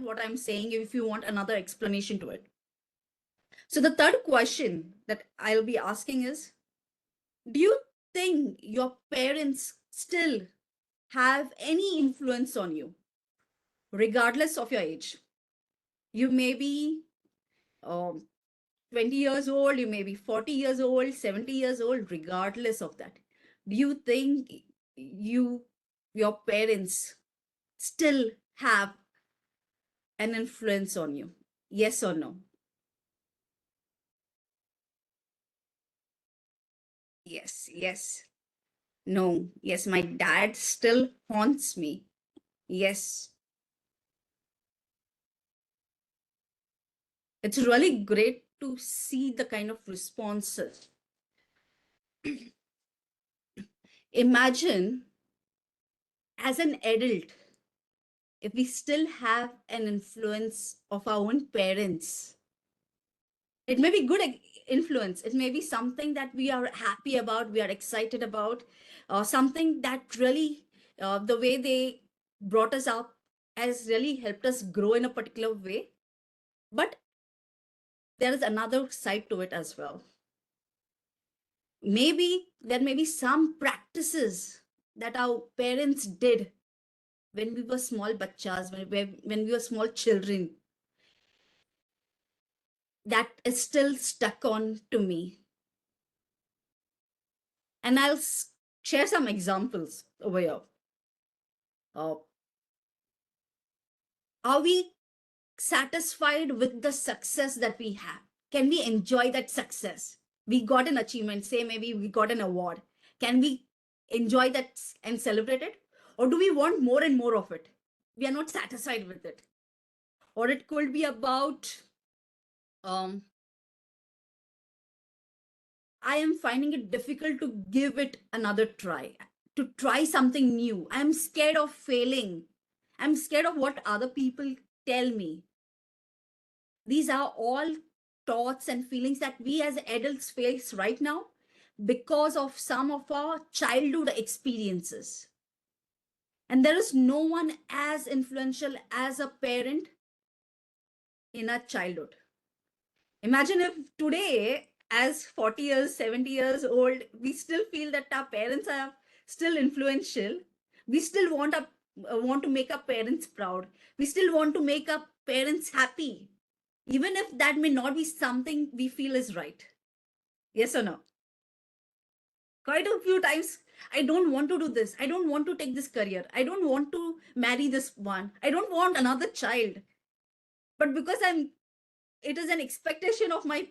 what I'm saying if you want another explanation to it. So the third question that I'll be asking is, do you think your parents still have any influence on you, regardless of your age? You may be um, 20 years old, you may be 40 years old, 70 years old, regardless of that. Do you think you, your parents still have an influence on you? Yes or no? Yes, yes. No, yes, my dad still haunts me. Yes. It's really great to see the kind of responses. Imagine as an adult, if we still have an influence of our own parents, it may be good influence. It may be something that we are happy about, we are excited about, something that really, the way they brought us up has really helped us grow in a particular way. But there is another side to it as well. Maybe there may be some practices that our parents did when we were small bachas, when we were small children, that is still stuck on to me. And I'll share some examples over here. Uh, are we satisfied with the success that we have? Can we enjoy that success? We got an achievement, say maybe we got an award. Can we enjoy that and celebrate it? Or do we want more and more of it? We are not satisfied with it. Or it could be about, um, I am finding it difficult to give it another try, to try something new. I'm scared of failing. I'm scared of what other people tell me. These are all thoughts and feelings that we as adults face right now because of some of our childhood experiences. And there is no one as influential as a parent in our childhood. Imagine if today, as 40 years, 70 years old, we still feel that our parents are still influential. We still want to make our parents proud. We still want to make our parents happy, even if that may not be something we feel is right. Yes or no? Quite a few times, I don't want to do this. I don't want to take this career. I don't want to marry this one. I don't want another child. But because it is an expectation of my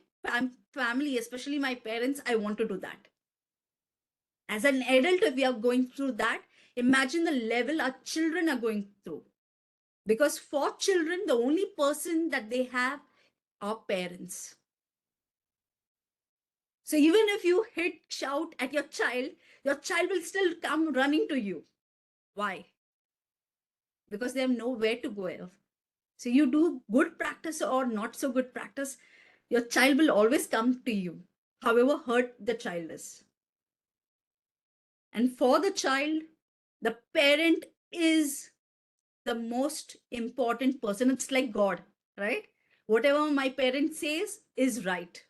family, especially my parents, I want to do that. As an adult, if we are going through that, imagine the level our children are going through. Because for children, the only person that they have are parents. So even if you shout at your child will still come running to you. Why? Because they have nowhere to go else. So you do good practice or not so good practice, your child will always come to you, however hurt the child is. And for the child, the parent is the most important person. It's like God, right? Whatever my parent says is right.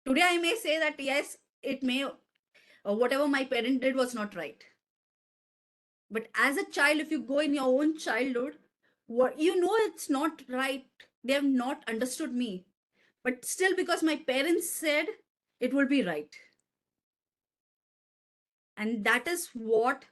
Today, I may say that, yes, it may, whatever my parent did was not right. But as a child, if you go in your own childhood, what you know it's not right. They have not understood me. But still, because my parents said it will be right. And that is what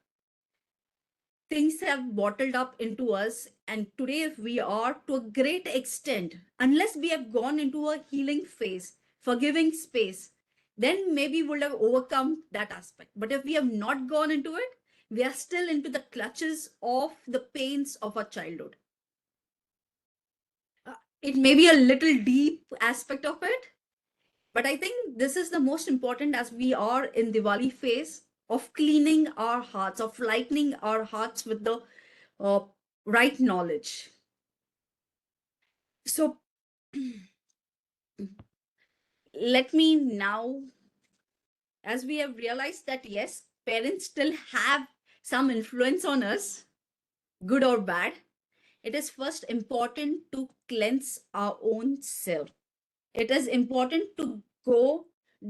things have bottled up into us. And today, if we are to a great extent, unless we have gone into a healing phase, forgiving space, then maybe we'll have overcome that aspect. But if we have not gone into it, we are still into the clutches of the pains of our childhood. It may be a little deep aspect of it, but I think this is the most important as we are in Diwali phase of cleaning our hearts, of lightening our hearts with the uh, right knowledge. So let me now, as we have realized that yes, parents still have some influence on us, good or bad, it is first important to cleanse our own self. It is important to go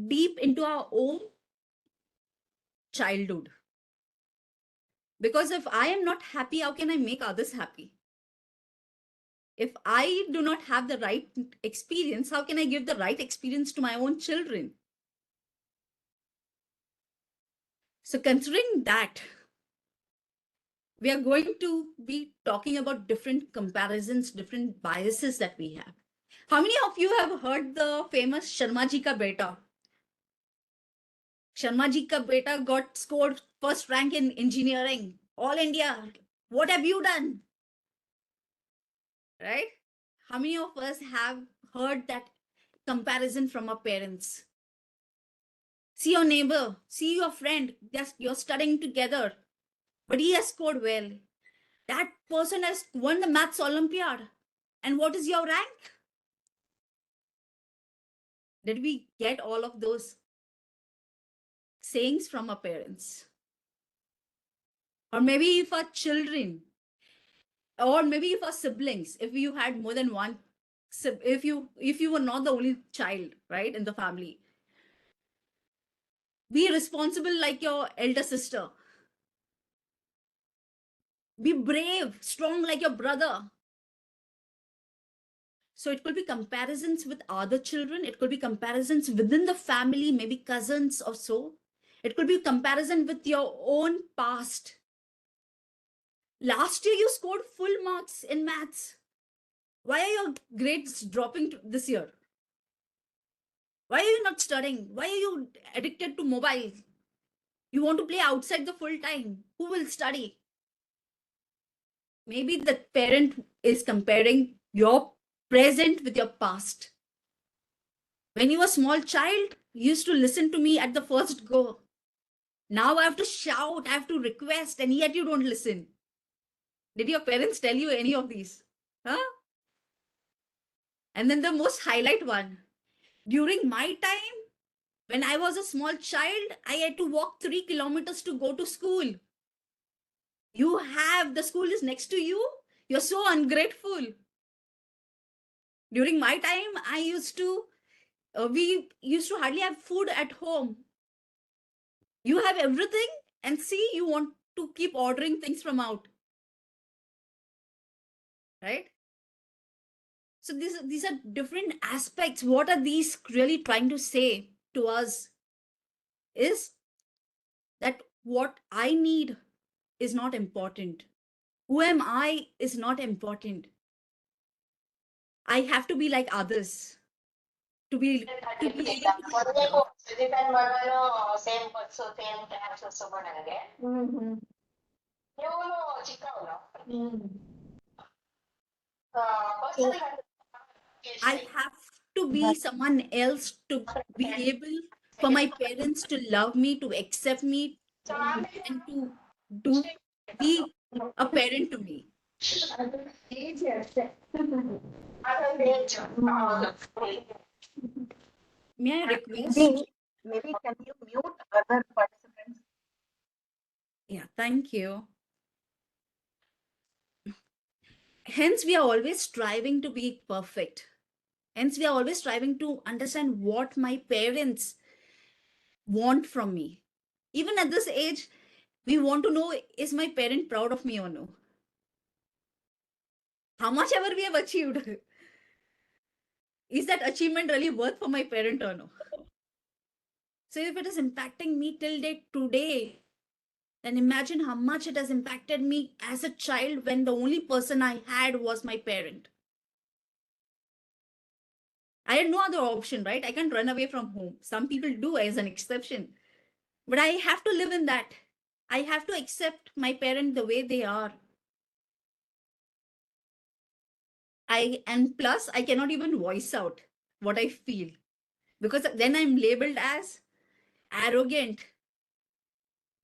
deep into our own childhood. Because if I am not happy, how can I make others happy? If I do not have the right experience, how can I give the right experience to my own children? So, considering that, we are going to be talking about different comparisons, different biases that we have. How many of you have heard the famous Sharma Ji Ka Beta? Sharma Ji Ka Beta got scored first rank in engineering, all India. What have you done? Right? How many of us have heard that comparison from our parents? See your neighbor, see your friend, you're studying together, but he has scored well. That person has won the maths Olympiad. And what is your rank? Did we get all of those sayings from our parents? Or maybe if our children, or maybe if our siblings, if you had more than one, if you were not the only child, right, in the family, be responsible like your elder sister. Be brave, strong like your brother. So it could be comparisons with other children. It could be comparisons within the family, maybe cousins or so. It could be comparison with your own past. Last year you scored full marks in maths. Why are your grades dropping this year? Why are you not studying? Why are you addicted to mobile? You want to play outside the full time. Who will study? Maybe the parent is comparing your present with your past. When you were a small child, you used to listen to me at the first go. Now I have to shout, I have to request, and yet you don't listen. Did your parents tell you any of these? Huh? And then the most highlight one. During my time, when I was a small child, I had to walk 3 kilometers to go to school. You have, the school is next to you. You're so ungrateful. During my time, we used to hardly have food at home. You have everything, and see, you want to keep ordering things from out. Right? So these are different aspects. What are these really trying to say to us is that what I need is not important. Who am I is not important. I have to be like others to be able to love. Same bus same classes ನನಗೆ ನೀವು ಚಿಕ್ಕವನು So ಬಸ್ಸಲ್ಲಿ I have to be someone else to be able for my parents to love me, to accept me, and to do be a parent to me. May I request? Maybe can you mute other participants? Yeah, thank you. Hence, we are always striving to be perfect. Hence, we are always striving to understand what my parents want from me. Even at this age, we want to know, is my parent proud of me or no? How much ever we have achieved, is that achievement really worth for my parent or no? So if it is impacting me till date today, then imagine how much it has impacted me as a child when the only person I had was my parent. I had no other option, right? I can't run away from home. Some people do as an exception. But I have to live in that. I have to accept my parent the way they are. And plus, I cannot even voice out what I feel because then I'm labeled as arrogant.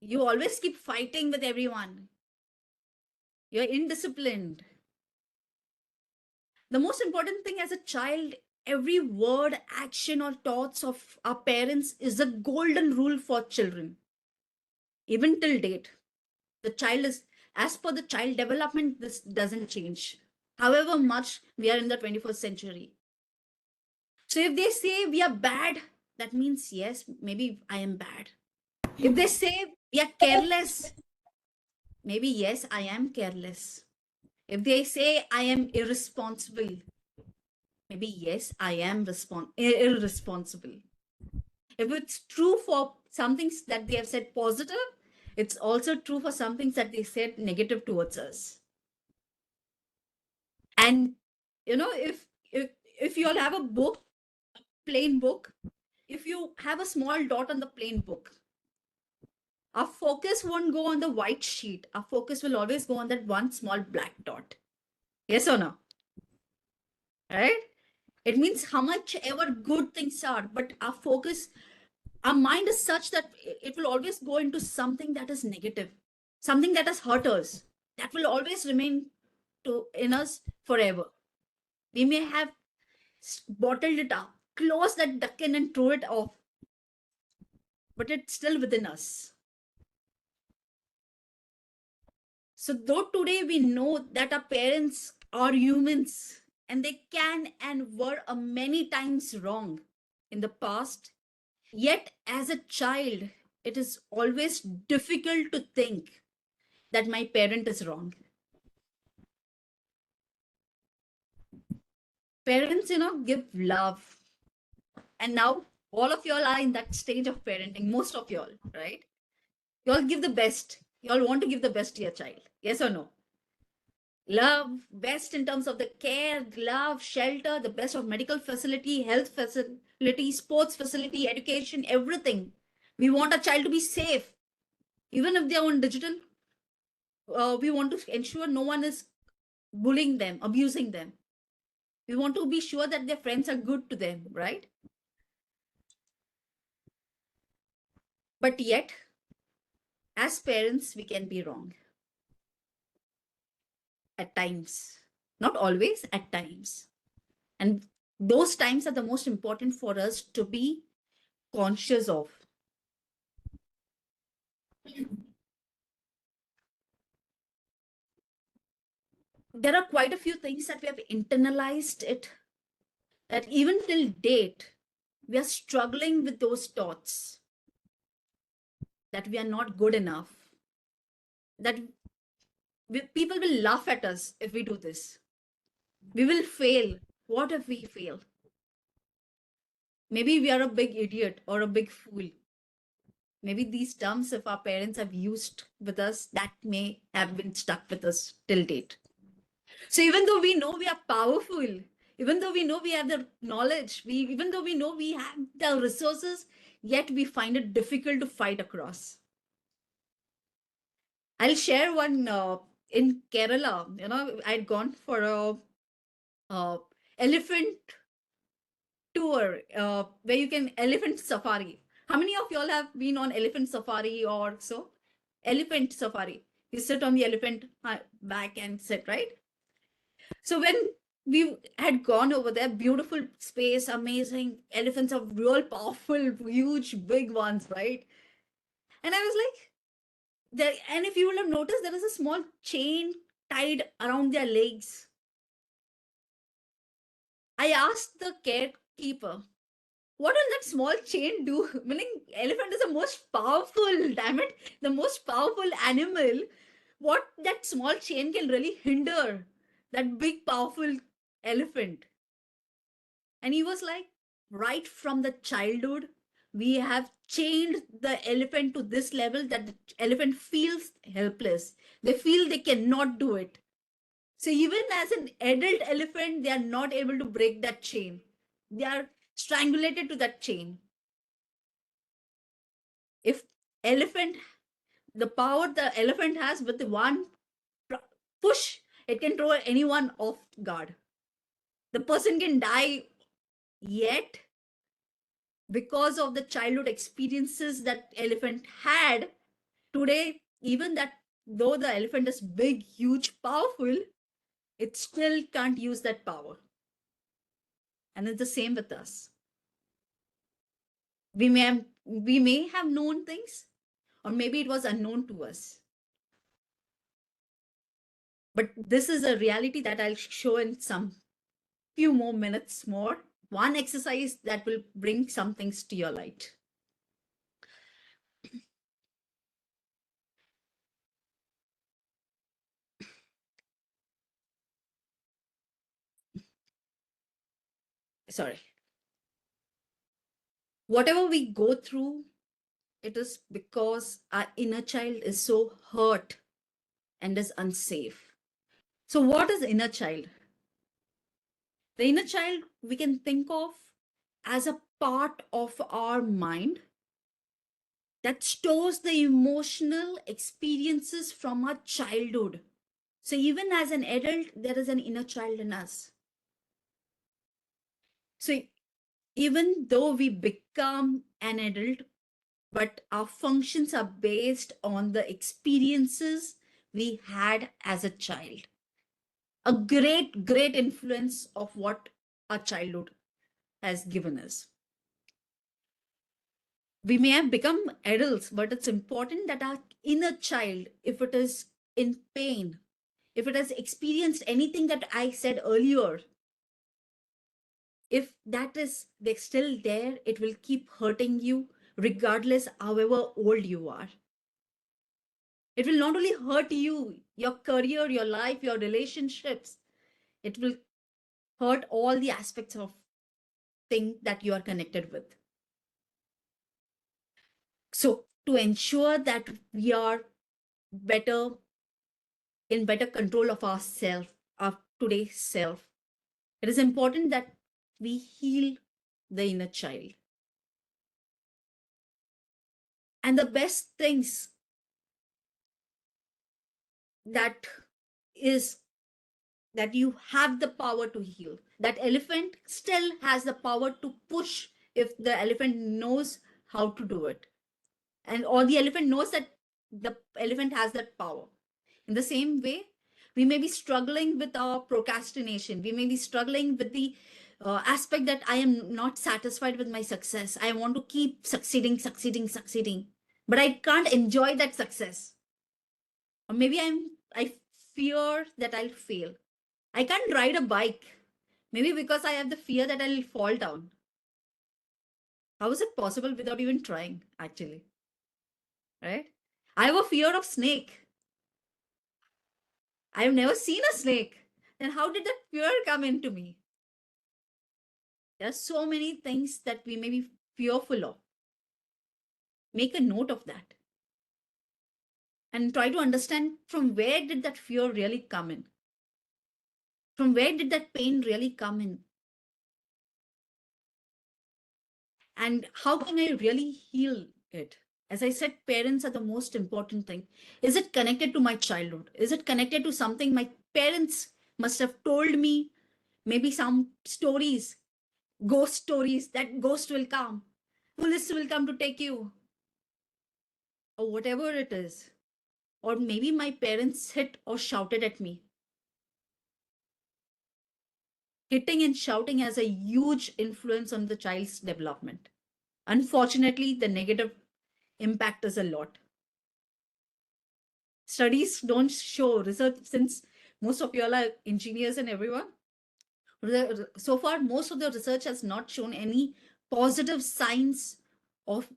You always keep fighting with everyone. You're indisciplined. The most important thing as a child, every word, action, or thoughts of our parents is a golden rule for children. Even till date, the child is, as per the child development, this doesn't change. however much we are in the 21st century. So if they say we are bad, that means yes, maybe I am bad. If they say we are careless, maybe yes, I am careless. If they say I am irresponsible, maybe yes, I am irresponsible. If it's true for some things that they have said positive, it's also true for some things that they said negative towards us. And if you all have a book, a plain book, if you have a small dot on the plain book, our focus won't go on the white sheet. Our focus will always go on that one small black dot. Yes or no? Right? It means how much ever good things are, but our mind is such that it will always go into something that is negative, something that has hurt us, that will always remain in us forever. We may have bottled it up, close that ducken and throw it off, but it's still within us. So though today we know that our parents are humans and they can and were many times wrong in the past, yet as a child, it is always difficult to think that my parent is wrong. Parents, give love. And now all of y'all are in that stage of parenting, most of y'all, right? Y'all give the best. Y'all want to give the best to your child. Yes or no? Love, best in terms of the care, love, shelter, the best of medical facility, health facility, sports facility, education, everything. We want a child to be safe. Even if they are on digital, we want to ensure no one is bullying them, abusing them. We want to be sure that their friends are good to them, right? But yet, as parents, we can be wrong at times. Not always, at times. And those times are the most important for us to be conscious of. There are quite a few things that we have internalized it, that even till date, we are struggling with those thoughts that we are not good enough, that people will laugh at us if we do this. We will fail. What if we fail? Maybe we are a big idiot or a big fool. Maybe these terms, if our parents have used with us, that may have been stuck with us till date. So even though we know we are powerful, even though we know we have the knowledge, even though we know we have the resources, yet we find it difficult to fight across. I'll share one in Kerala. I'd gone for a elephant tour where you can elephant safari. How many of y'all have been on elephant safari or so? Elephant safari. You sit on the elephant back and sit, right? So when we had gone over there, beautiful space, amazing elephants are real powerful, huge, big ones, right? And I was like, and if you will have noticed, there is a small chain tied around their legs. I asked the caretaker, what will that small chain do? Meaning, elephant is the most powerful, damn it, the most powerful animal. What that small chain can really hinder that big, powerful elephant? And he was like, right from the childhood, we have chained the elephant to this level that the elephant feels helpless. They feel they cannot do it. So even as an adult elephant, they are not able to break that chain. They are strangulated to that chain. If elephant, the power the elephant has with the one push, it can throw anyone off guard. The person can die, yet because of the childhood experiences that elephant had, today, even that though the elephant is big, huge, powerful, it still can't use that power. And it's the same with us. We may have known things, or maybe it was unknown to us. But this is a reality that I'll show in some few more minutes more. One exercise that will bring some things to your light. Sorry. Whatever we go through, it is because our inner child is so hurt and is unsafe. So what is inner child? The inner child we can think of as a part of our mind that stores the emotional experiences from our childhood. So even as an adult, there is an inner child in us. So even though we become an adult, but our functions are based on the experiences we had as a child. A great influence of what our childhood has given us. We may have become adults, but it's important that our inner child, if it is in pain, if it has experienced anything that I said earlier, if that is still there, it will keep hurting you regardless however old you are. It will not only hurt you, your career, your life, your relationships, it will hurt all the aspects of thing that you are connected with. So to ensure that we are better in better control of ourself, of today's self, it is important that we heal the inner child. And the best things that is that you have the power to heal. That elephant still has the power to push if the elephant knows how to do it. And or the elephant knows that the elephant has that power. In the same way, we may be struggling with our procrastination. We may be struggling with the aspect that I am not satisfied with my success. I want to keep succeeding, but I can't enjoy that success. Or maybe I fear that I'll fail. I can't ride a bike. Maybe because I have the fear that I'll fall down. How is it possible without even trying, actually? Right? I have a fear of snake. I've never seen a snake. Then how did that fear come into me? There are so many things that we may be fearful of. Make a note of that. And try to understand from where did that fear really come in? From where did that pain really come in? And how can I really heal it? As I said, parents are the most important thing. Is it connected to my childhood? Is it connected to something my parents must have told me? Maybe some stories, ghost stories, that ghost will come, police will come to take you, or whatever it is. Or maybe my parents hit or shouted at me. Hitting and shouting has a huge influence on the child's development. Unfortunately, the negative impact is a lot. Studies don't show research, since most of you all are engineers and everyone. So far, most of the research has not shown any positive signs of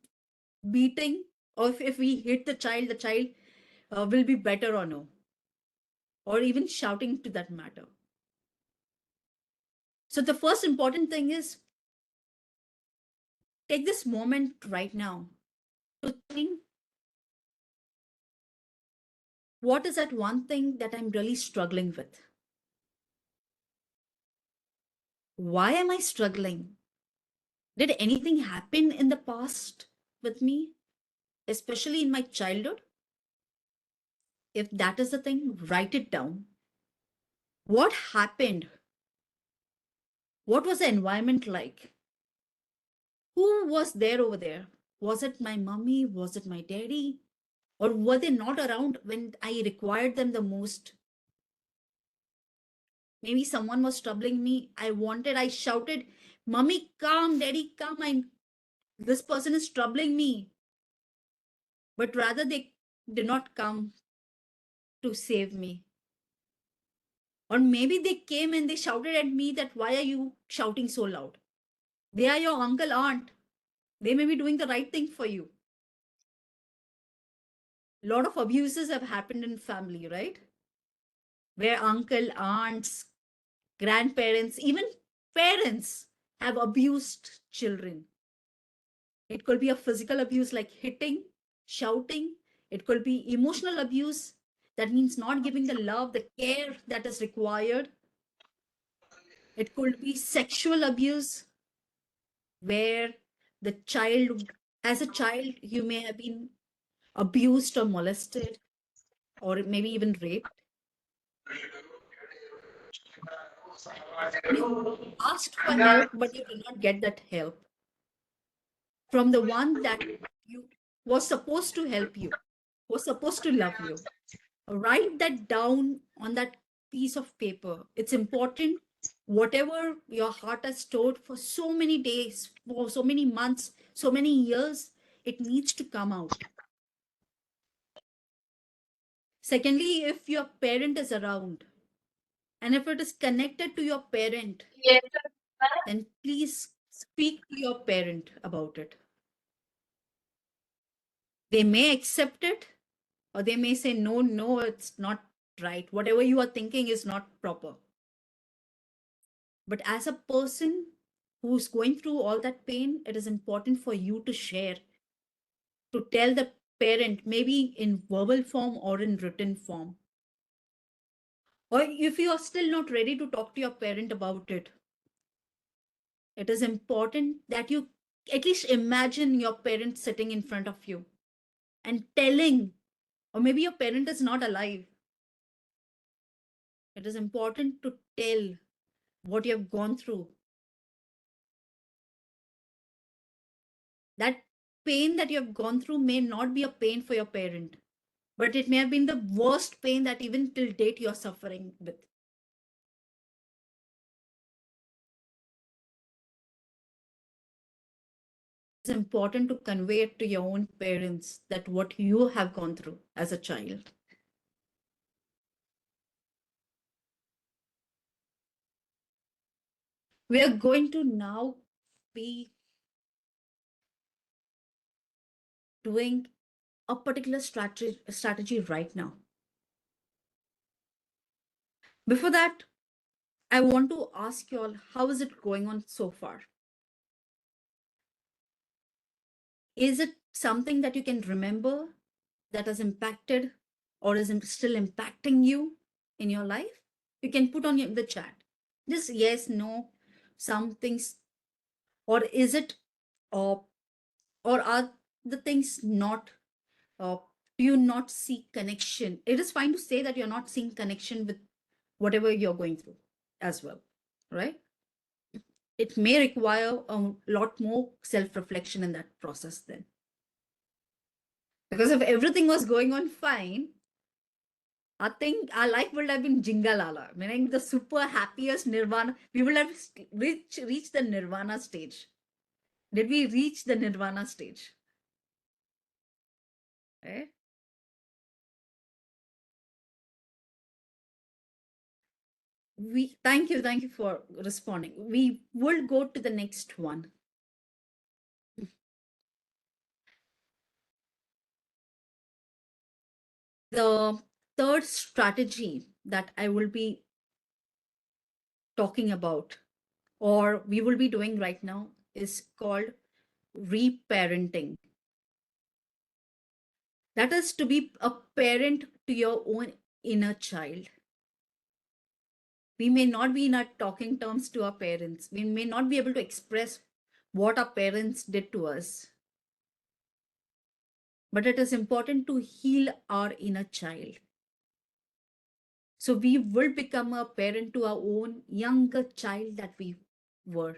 beating, or if we hit the child will be better or no, or even shouting to that matter. So the first important thing is take this moment right now to think, what is that one thing that I'm really struggling with? Why am I struggling? Did anything happen in the past with me, especially in my childhood? If that is the thing, write it down. What happened? What was the environment like? Who was there over there? Was it my mommy? Was it my daddy? Or were they not around when I required them the most? Maybe someone was troubling me. I shouted, "Mommy, come, daddy, come. This person is troubling me." But rather, they did not come to save me. Or maybe they came and they shouted at me that, why are you shouting so loud? They are your uncle, aunt. They may be doing the right thing for you. A lot of abuses have happened in family, right? Where uncle, aunts, grandparents, even parents have abused children. It could be a physical abuse like hitting, shouting. It could be emotional abuse. That means not giving the love, the care that is required. It could be sexual abuse, where the child, as a child, you may have been abused or molested, or maybe even raped. You asked for help, but you did not get that help from the one that you was supposed to help you, was supposed to love you. Write that down on that piece of paper. It's important. Whatever your heart has stored for so many days, for so many months, so many years, it needs to come out. Secondly, if your parent is around and if it is connected to your parent, Yes. then please speak to your parent about it. They may accept it, or they may say, no, no, it's not right. Whatever you are thinking is not proper. But as a person who's going through all that pain, it is important for you to share, to tell the parent, maybe in verbal form or in written form. Or if you are still not ready to talk to your parent about it, it is important that you at least imagine your parent sitting in front of you and telling, or maybe your parent is not alive. It is important to tell what you have gone through. That pain that you have gone through may not be a pain for your parent, but it may have been the worst pain that even till date you're suffering with. It's important to convey it to your own parents that what you have gone through as a child. We are going to now be doing a particular strategy right now. Before that, I want to ask you all, how is it going on so far? Is it something that you can remember that has impacted or is still impacting you in your life? You can put on the chat. Just yes, no, some things, or is it, or are the things not, do you not see connection? It is fine to say that you're not seeing connection with whatever you're going through as well, right? It may require a lot more self-reflection in that process then. Because if everything was going on fine, I think our life would have been Jingalala, meaning the super happiest nirvana. We would have reached the nirvana stage. Did we reach the nirvana stage? Right? Thank you for responding. We will go to the next one. The third strategy that I will be talking about, or we will be doing right now, is called reparenting. That is to be a parent to your own inner child. We may not be in our talking terms to our parents. We may not be able to express what our parents did to us. But it is important to heal our inner child. So we will become a parent to our own younger child that we were.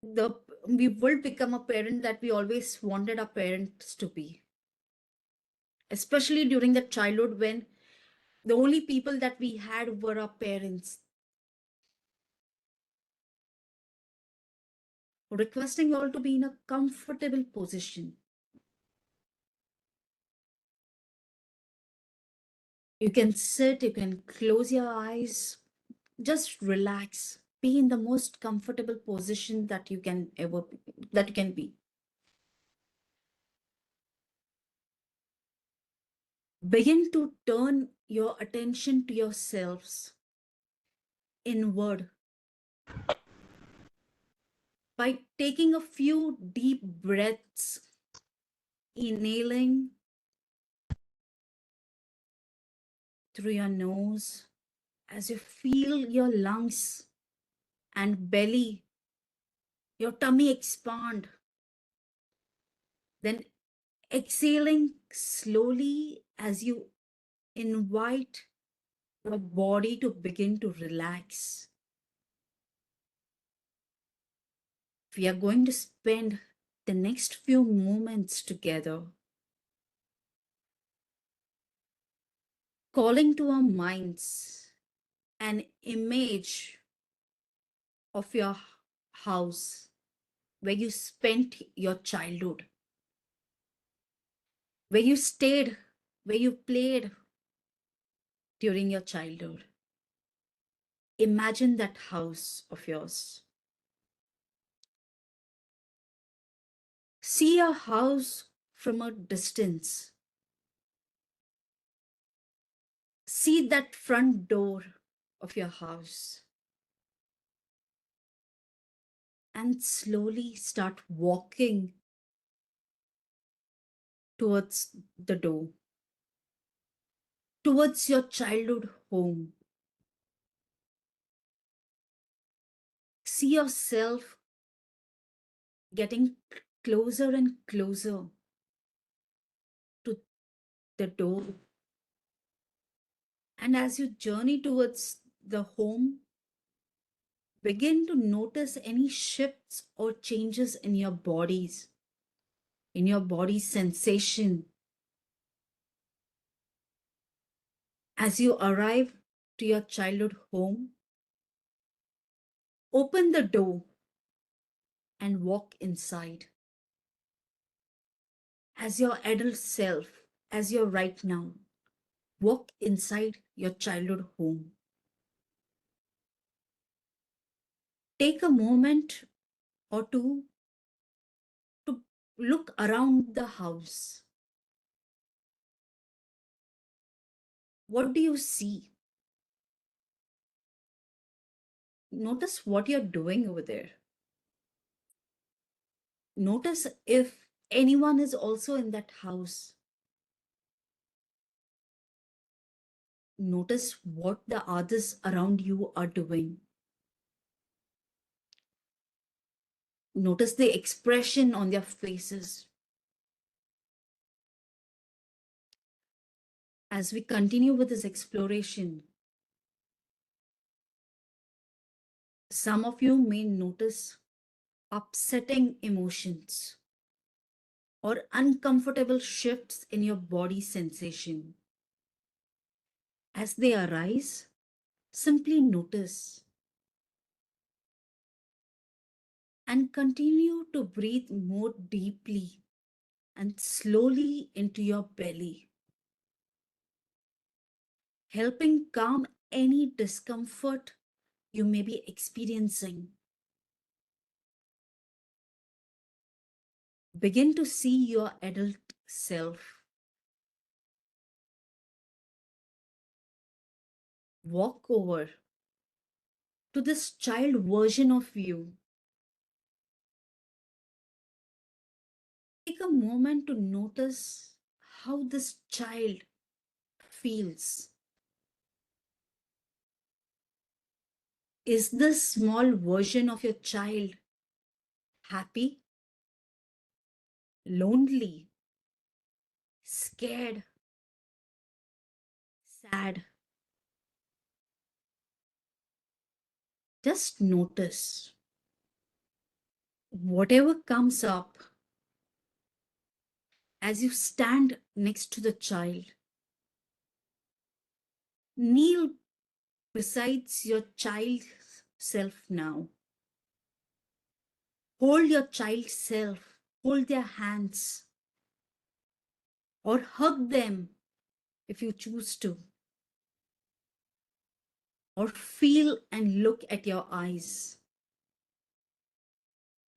We will become a parent that we always wanted our parents to be. Especially during the childhood when the only people that we had were our parents. Requesting you all to be in a comfortable position. You can sit, you can close your eyes, just relax. Be in the most comfortable position that you can be. Begin to turn your attention to yourselves inward by taking a few deep breaths, inhaling through your nose as you feel your lungs and belly, your tummy expand. Then exhaling slowly as you invite your body to begin to relax. We are going to spend the next few moments together, calling to our minds an image of your house where you spent your childhood, where you stayed, where you played during your childhood. Imagine that house of yours. See your house from a distance. See that front door of your house and slowly start walking towards the door, towards your childhood home. See yourself getting closer and closer to the door. And as you journey towards the home, begin to notice any shifts or changes in your bodies, in your body sensation. As you arrive to your childhood home, open the door and walk inside. As your adult self, as you're right now, walk inside your childhood home. Take a moment or two to look around the house. What do you see? Notice what you're doing over there. Notice if anyone is also in that house. Notice what the others around you are doing. Notice the expression on their faces. As we continue with this exploration, some of you may notice upsetting emotions or uncomfortable shifts in your body sensation. As they arise, simply notice and continue to breathe more deeply and slowly into your belly, helping calm any discomfort you may be experiencing. Begin to see your adult self. Walk over to this child version of you. Take a moment to notice how this child feels. Is this small version of your child happy, lonely, scared, sad? Just notice. Whatever comes up as you stand next to the child, kneel besides your child's self now. Hold your child's self, hold their hands, or hug them if you choose to. or feel and look at your eyes.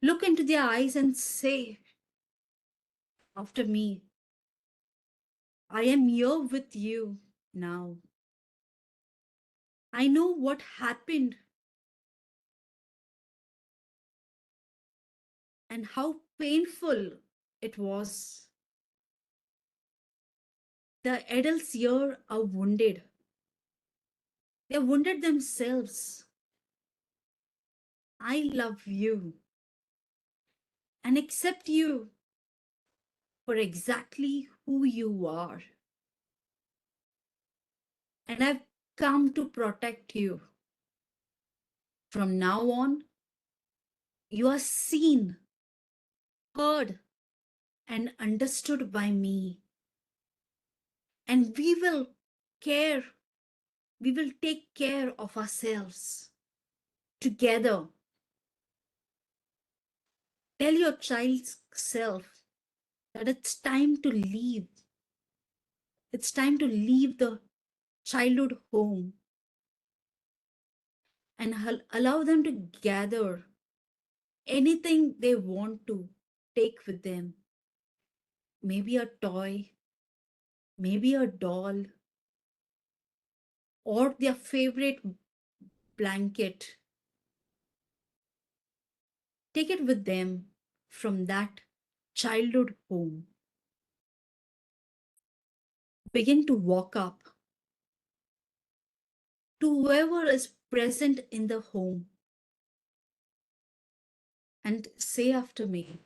Look into their eyes and say after me, I am here with you now. I know what happened and how painful it was. The adults here are wounded. They're wounded themselves. I love you and accept you for exactly who you are. And I've come to protect you. From now on, you are seen, heard, and understood by me. And care, we will take care of ourselves together. Tell your child's self that it's time to leave. It's time to leave the childhood home and allow them to gather anything they want to take with them. Maybe a toy, maybe a doll, or their favorite blanket. Take it with them from that childhood home. Begin to walk up to whoever is present in the home and say after me,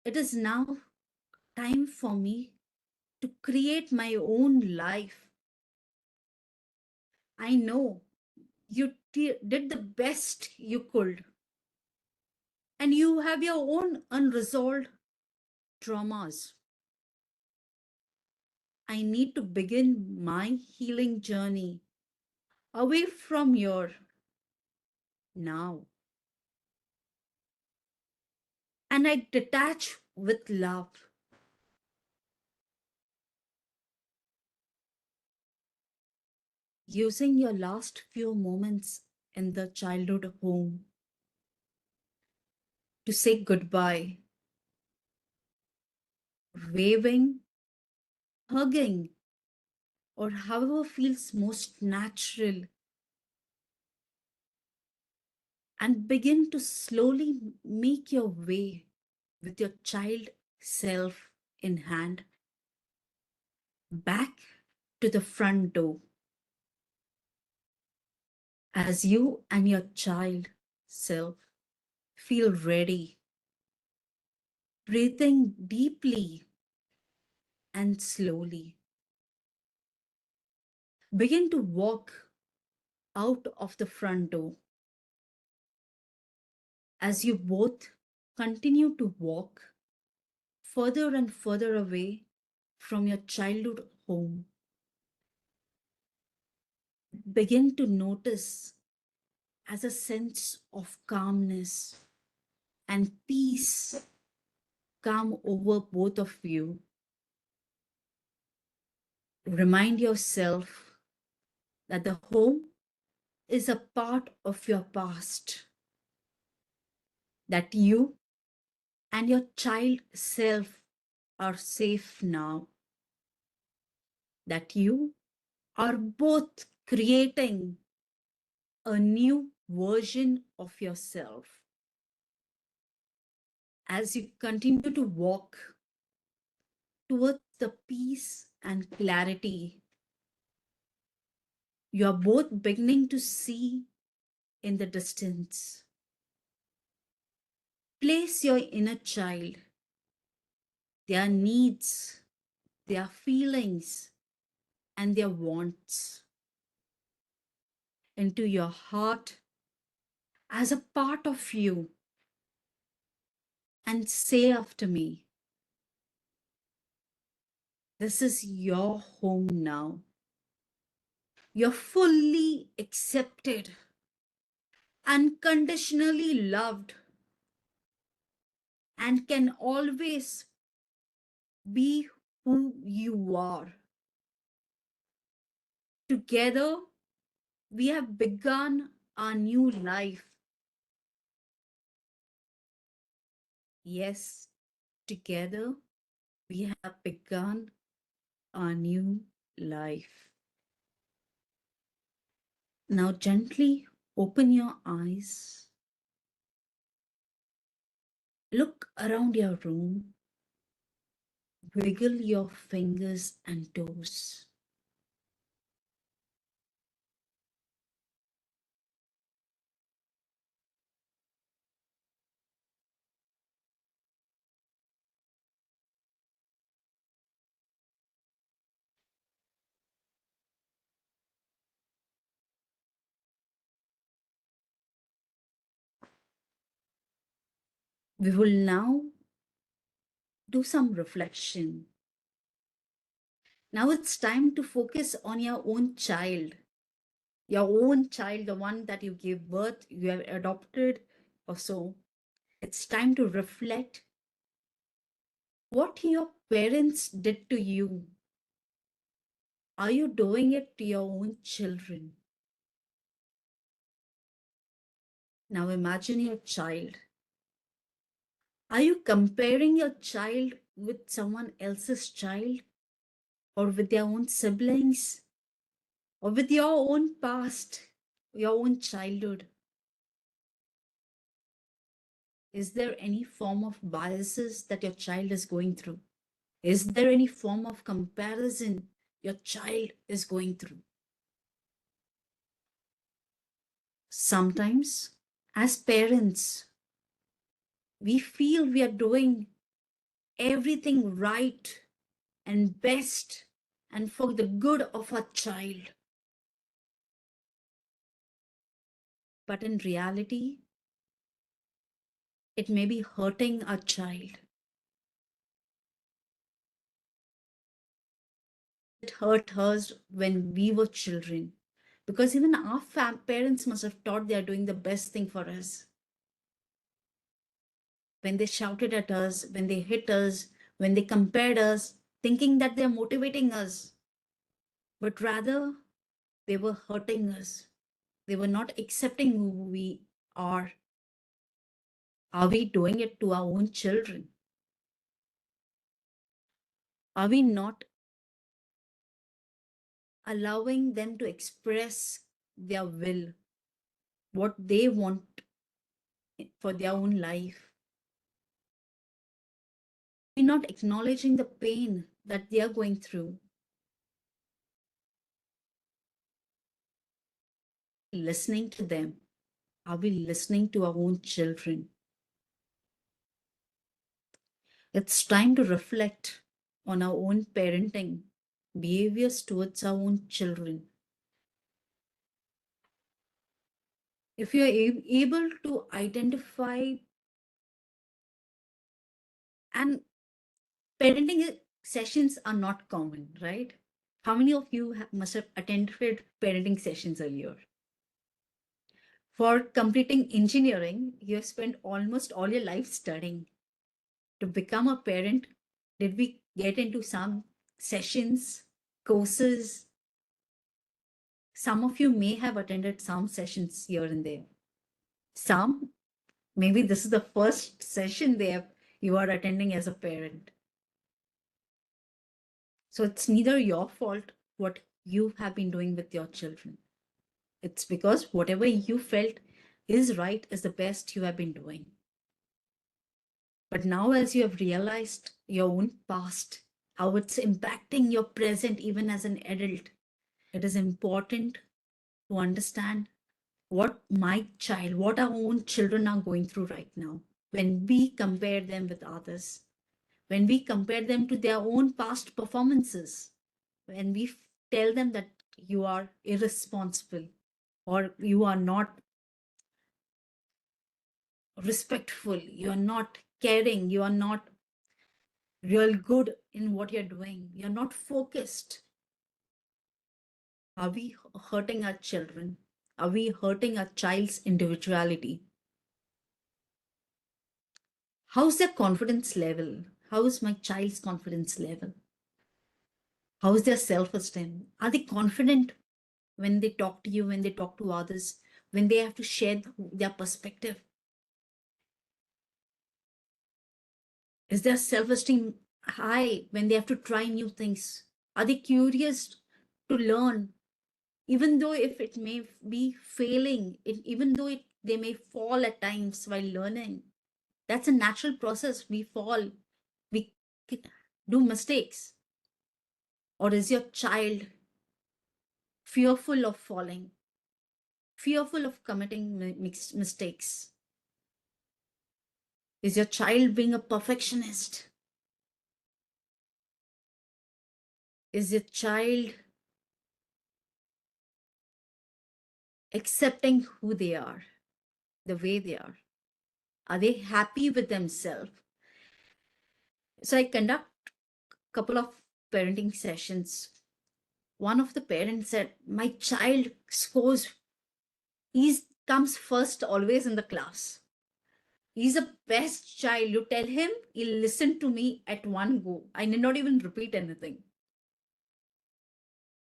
it is now time for me to create my own life. I know you did the best you could, and you have your own unresolved traumas. I need to begin my healing journey away from your now. And I detach with love. Using your last few moments in the childhood home to say goodbye, waving, hugging, or however feels most natural, and begin to slowly make your way with your child self in hand back to the front door. As you and your child self feel ready, breathing deeply and slowly, begin to walk out of the front door. As you both continue to walk further and further away from your childhood home, begin to notice as a sense of calmness and peace come over both of you. Remind yourself that the home is a part of your past, that you and your child self are safe now, that you are both creating a new version of yourself. As you continue to walk towards the peace and clarity, you are both beginning to see in the distance. Place your inner child, their needs, their feelings, and their wants into your heart as a part of you and say after me, this is your home now. You're fully accepted, unconditionally loved, and can always be who you are. Together, we have begun our new life. Yes, together, we have begun our new life. Now, gently open your eyes. Look around your room. Wiggle your fingers and toes. We will now do some reflection. Now it's time to focus on your own child. Your own child, the one that you gave birth, you have adopted or so. It's time to reflect what your parents did to you. Are you doing it to your own children? Now imagine your child. Are you comparing your child with someone else's child, or with their own siblings, or with your own past, your own childhood? Is there any form of biases that your child is going through? Is there any form of comparison your child is going through? Sometimes, as parents, we feel we are doing everything right and best and for the good of our child. But in reality, it may be hurting our child. It hurt us when we were children, because even our parents must have thought they are doing the best thing for us. When they shouted at us, when they hit us, when they compared us, thinking that they're motivating us, but rather they were hurting us. They were not accepting who we are. Are we doing it to our own children? Are we not allowing them to express their will, what they want for their own life? We're not acknowledging the pain that they are going through. Listening to them. Are we listening to our own children? It's time to reflect on our own parenting behaviors towards our own children. If you're able to identify, and parenting sessions are not common, right? How many of you must have attended parenting sessions a year? For completing engineering, you have spent almost all your life studying. To become a parent, did we get into some sessions, courses? Some of you may have attended some sessions here and there. Some, maybe this is the first session you are attending as a parent. So it's neither your fault what you have been doing with your children. It's because whatever you felt is right is the best you have been doing. But now, as you have realized your own past, how it's impacting your present even as an adult, it is important to understand what my child, what our own children are going through right now. When we compare them with others, when we compare them to their own past performances, when we tell them that you are irresponsible or you are not respectful, you are not caring, you are not real good in what you're doing, you're not focused. Are we hurting our children? Are we hurting our child's individuality? How's their confidence level? How is my child's confidence level? How is their self-esteem? Are they confident when they talk to you, when they talk to others, when they have to share their perspective? Is their self-esteem high when they have to try new things? Are they curious to learn, even though if it may be failing, even though they may fall at times while learning? That's a natural process. We fall, we do mistakes. Or is your child fearful of falling, fearful of committing mistakes? Is your child being a perfectionist? Is your child accepting who they are, the way they are? Are they happy with themselves? So I conduct a couple of parenting sessions. One of the parents said, my child scores, he comes first always in the class. He's the best child. You tell him, he'll listen to me at one go. I need not even repeat anything.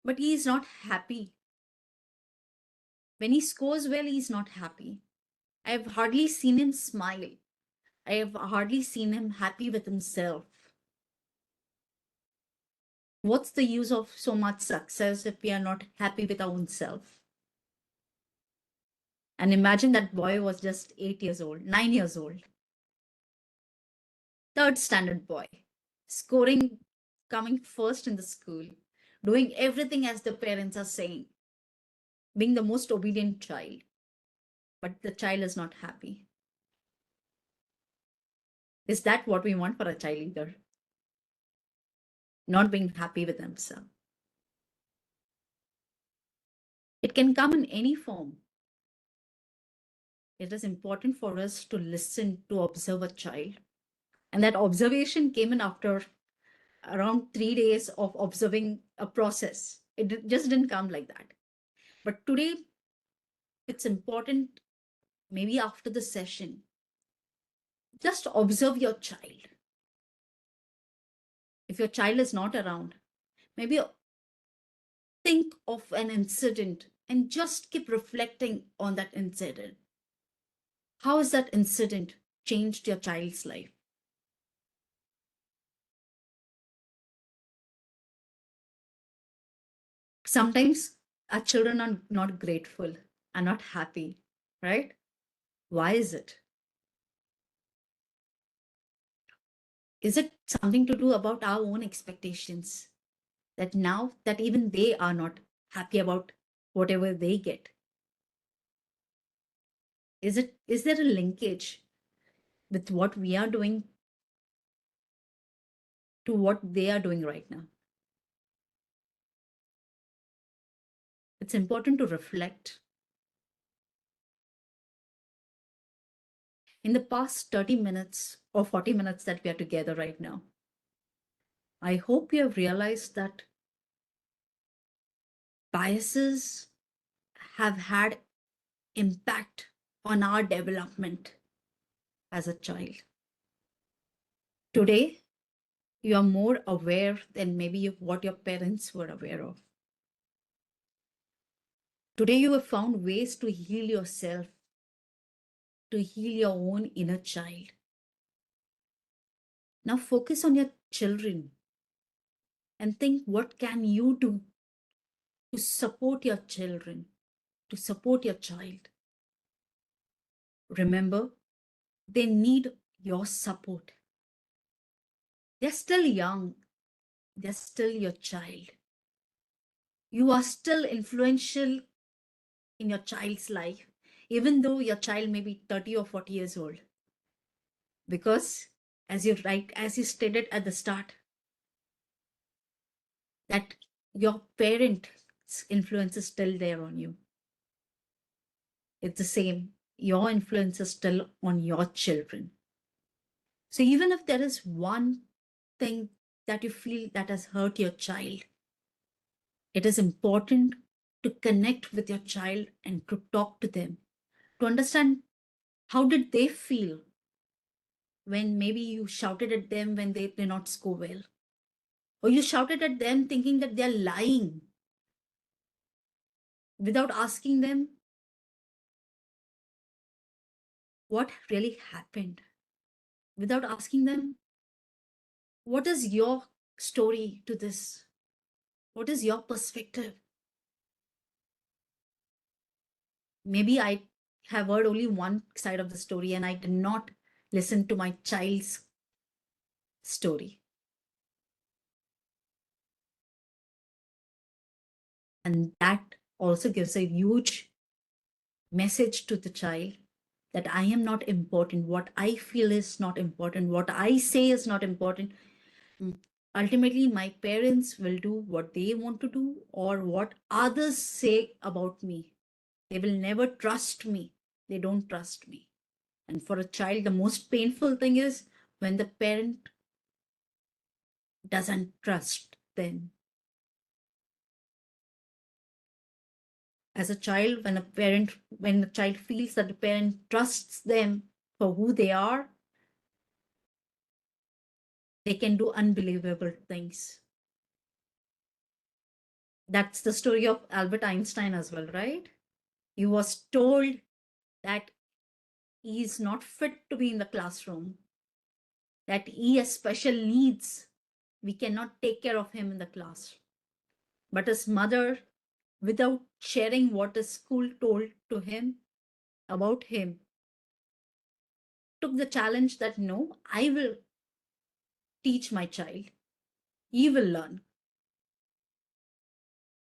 But he is not happy. When he scores well, he's not happy. I have hardly seen him smile. I have hardly seen him happy with himself. What's the use of so much success if we are not happy with our own self? And imagine that boy was just 8 years old, 9 years old. Third standard boy, scoring, coming first in the school, doing everything as the parents are saying, being the most obedient child. But the child is not happy. Is that what we want for a child either? Not being happy with themselves. It can come in any form. It is important for us to listen, to observe a child. And that observation came in after around 3 days of observing a process. It just didn't come like that. But today, it's important, maybe after the session, just observe your child. If your child is not around, maybe think of an incident and just keep reflecting on that incident. How has that incident changed your child's life? Sometimes our children are not grateful, are not happy, right? Why is it? Is it something to do about our own expectations? That now that even they are not happy about whatever they get? Is there a linkage with what we are doing to what they are doing right now? It's important to reflect. In the past 30 minutes or 40 minutes that we are together right now, I hope you have realized that biases have had impact on our development as a child. Today, you are more aware than maybe of what your parents were aware of. Today, you have found ways to heal yourself, to heal your own inner child. Now focus on your children and think, what can you do to support your children, to support your child? Remember, they need your support. They're still young. They're still your child. You are still influential in your child's life, even though your child may be 30 or 40 years old. Because as you stated at the start, that your parent's influence is still there on you. It's the same. Your influence is still on your children. So even if there is one thing that you feel that has hurt your child, it is important to connect with your child and to talk to them, to understand how did they feel when maybe you shouted at them when they did not score well, or you shouted at them thinking that they're lying. without asking them what really happened, without asking them, what is your story to this? What is your perspective? Maybe I have heard only one side of the story and I did not listen to my child's story. And that also gives a huge message to the child that I am not important. What I feel is not important. What I say is not important. Ultimately, my parents will do what they want to do or what others say about me. They will never trust me. They don't trust me. And for a child, the most painful thing is when the parent doesn't trust them. As a child, when the child feels that the parent trusts them for who they are, they can do unbelievable things. That's the story of Albert Einstein as well, right? He was told that he is not fit to be in the classroom, that he has special needs. We cannot take care of him in the class. But his mother, without sharing what his school told to him about him, took the challenge that no, I will teach my child. He will learn.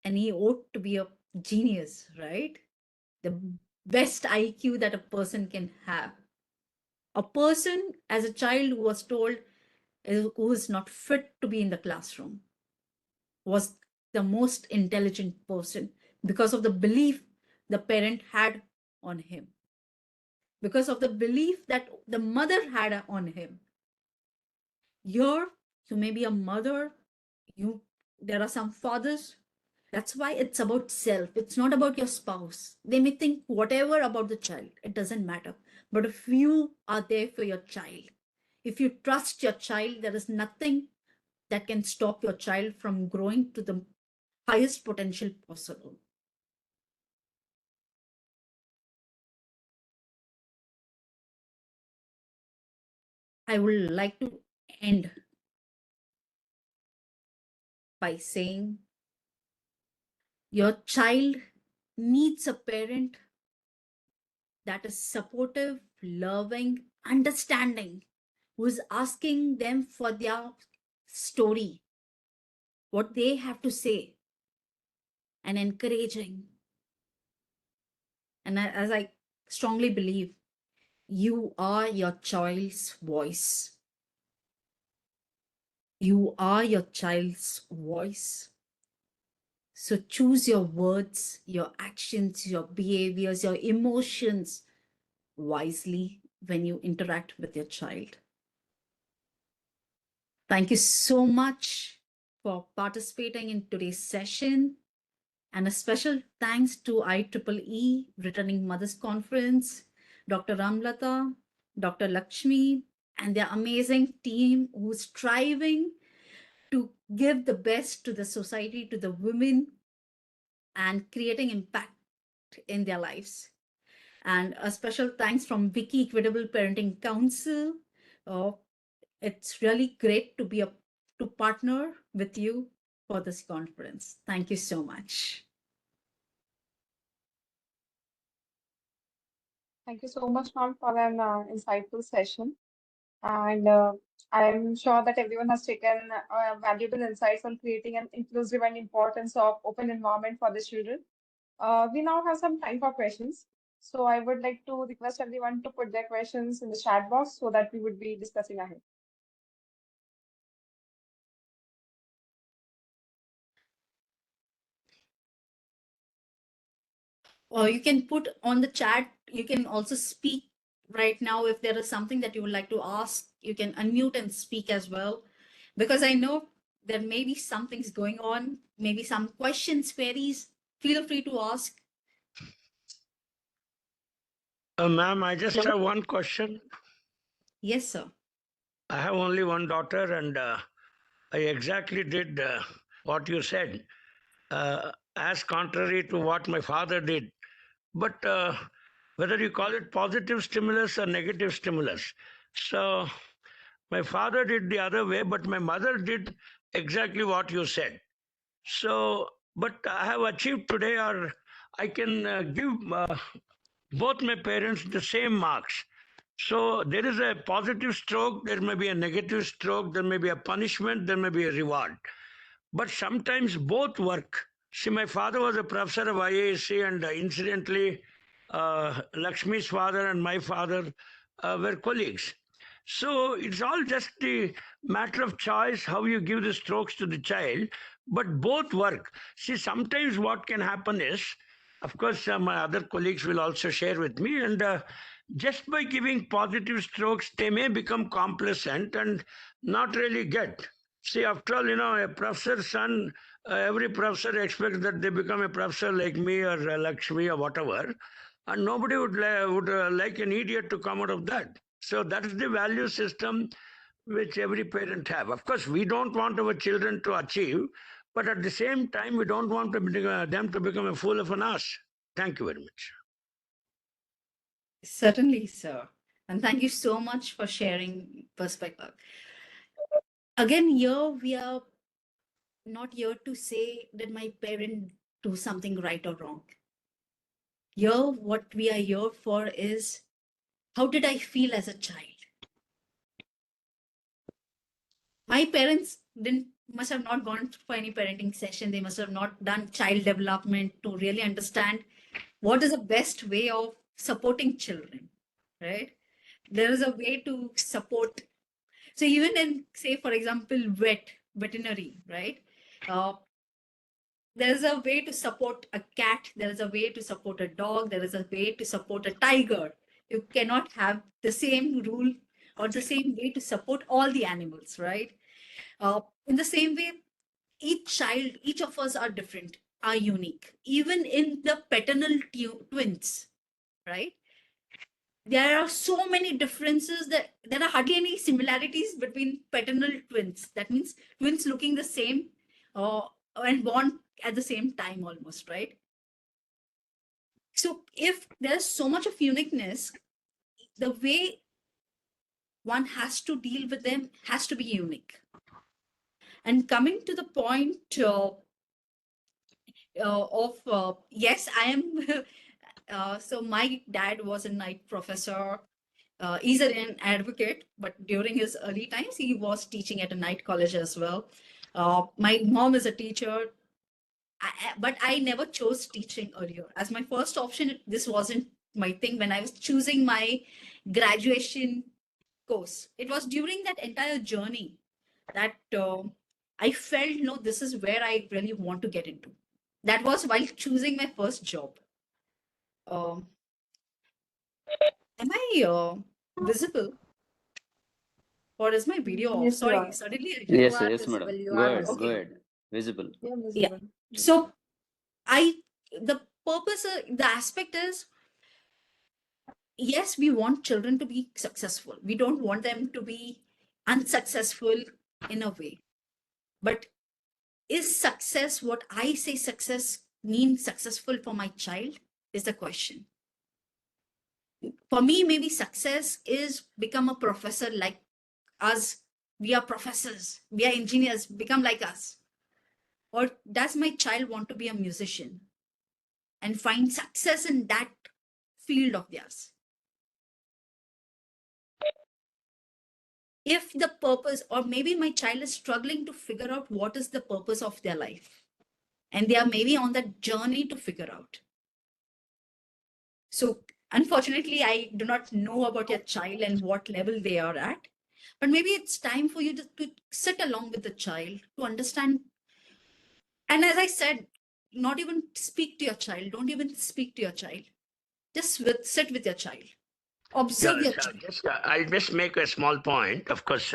And he ought to be a genius, right? The best IQ that a person can have. A person as a child who was told who is not fit to be in the classroom was the most intelligent person because of the belief the parent had on him, because of the belief that the mother had on him. Here, you may be a mother, there are some fathers. That's why it's about self. It's not about your spouse. They may think whatever about the child, it doesn't matter. But if you are there for your child, if you trust your child, there is nothing that can stop your child from growing to the highest potential possible. I would like to end by saying your child needs a parent that is supportive, loving, understanding, who is asking them for their story, what they have to say, and encouraging. And as I strongly believe, you are your child's voice. You are your child's voice. So choose your words, your actions, your behaviors, your emotions wisely when you interact with your child. Thank you so much for participating in today's session. And a special thanks to IEEE Returning Mothers Conference, Dr. Ramlata, Dr. Lakshmi, and their amazing team who's striving to give the best to the society, to the women, and creating impact in their lives. And a special thanks from Vicky Equitable Parenting Council. It's really great to partner with you for this conference. Thank you so much. Thank you so much, ma'am, for an insightful session. And I'm sure that everyone has taken valuable insights on creating an inclusive and importance of open environment for the children. We now have some time for questions. So I would like to request everyone to put their questions in the chat box so that we would be discussing ahead. Or you can put on the chat, you can also speak right now. If there is something that you would like to ask, you can unmute and speak as well. Because I know there may be some things going on, maybe some questions, queries. Feel free to ask. Ma'am, I just have one question. Yes, sir. I have only one daughter, and I exactly did what you said. as contrary to what my father did. But whether you call it positive stimulus or negative stimulus. So my father did the other way, but my mother did exactly what you said. So, but I have achieved today, or I can give both my parents the same marks. So there is a positive stroke, there may be a negative stroke, there may be a punishment, there may be a reward. But sometimes both work. See, my father was a professor of IASC, and incidentally, Lakshmi's father and my father were colleagues. So it's all just the matter of choice how you give the strokes to the child, but both work. See, sometimes what can happen is, of course, my other colleagues will also share with me, and just by giving positive strokes, they may become complacent and not really get. See, after all, a professor's son, every professor expects that they become a professor like me or Lakshmi or whatever, and nobody would like an idiot to come out of that. So that is the value system which every parent have. Of course, we don't want our children to achieve, but at the same time, we don't want them to become a fool of an ass. Thank you very much. Certainly, sir. And thank you so much for sharing perspective. Again, here we are not here to say that my parent do something right or wrong. Here, what we are here for is how did I feel as a child? My parents must have not gone for any parenting session. They must have not done child development to really understand what is the best way of supporting children, right? There is a way to support. So even in, say, for example, veterinary, right? There is a way to support a cat. There is a way to support a dog. There is a way to support a tiger. You cannot have the same rule or the same way to support all the animals, right? In the same way, each child, each of us are different, are unique. Even in the paternal twins, right? There are so many differences that there are hardly any similarities between paternal twins. That means twins looking the same and born at the same time almost, right? So if there's so much of uniqueness, the way one has to deal with them has to be unique. And coming to the point yes, I am. So my dad was a night professor. He's an advocate, but during his early times, he was teaching at a night college as well. My mom is a teacher, but I never chose teaching earlier. As my first option, this wasn't my thing when I was choosing my graduation course. It was during that entire journey that I felt, no, this is where I really want to get into. That was while choosing my first job. Am I visible? Or is my video off? Yes, you Sorry, are. suddenly I You Yes, are yes, visible. madam. You Go are ahead, visible. go ahead. Visible. You're Yeah. visible. So the purpose, the aspect is, yes, we want children to be successful. We don't want them to be unsuccessful in a way. But is success what I say success means successful for my child is the question. For me, maybe success is become a professor like us. We are professors, we are engineers, become like us. Or does my child want to be a musician and find success in that field of theirs? If the purpose, or maybe my child is struggling to figure out what is the purpose of their life, and they are maybe on that journey to figure out. So unfortunately, I do not know about your child and what level they are at, but maybe it's time for you to sit along with the child to understand. And as I said, not even speak to your child. Don't even speak to your child. Just sit with your child. Observe your child. I'll just make a small point. Of course,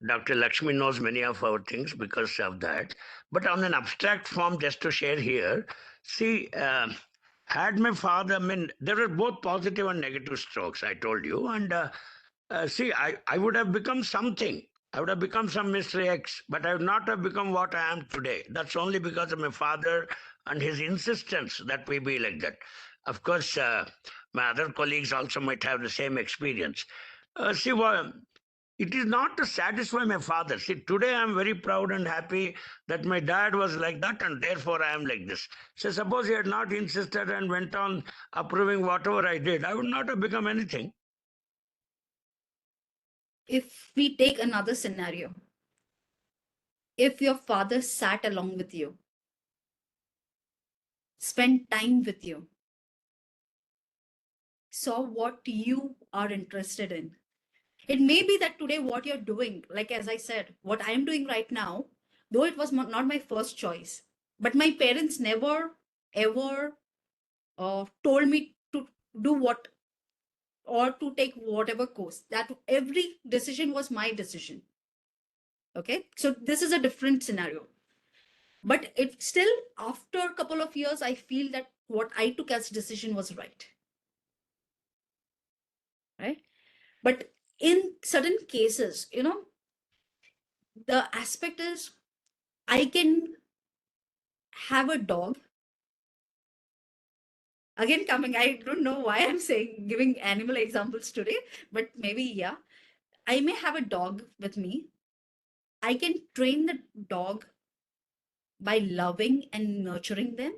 Dr. Lakshmi knows many of our things because of that. But on an abstract form, just to share here, see, had my father, I mean, there were both positive and negative strokes, I told you. And see, I would have become something. I would have become some Mr. X, but I would not have become what I am today. That's only because of my father and his insistence that we be like that. Of course, my other colleagues also might have the same experience. See, well, it is not to satisfy my father. See, today I am very proud and happy that my dad was like that, and therefore I am like this. So, suppose he had not insisted and went on approving whatever I did, I would not have become anything. If we take another scenario, if your father sat along with you, spent time with you, saw what you are interested in. It may be that today what you're doing, like as I said, what I'm doing right now, though it was not my first choice, but my parents never ever told me to do what or to take whatever course. That every decision was my decision. Okay, so this is a different scenario. But it still, after a couple of years, I feel that what I took as decision was right. Right? But in certain cases, the aspect is I can have a dog. Again, I don't know why I'm giving animal examples today, but maybe, yeah. I may have a dog with me. I can train the dog by loving and nurturing them.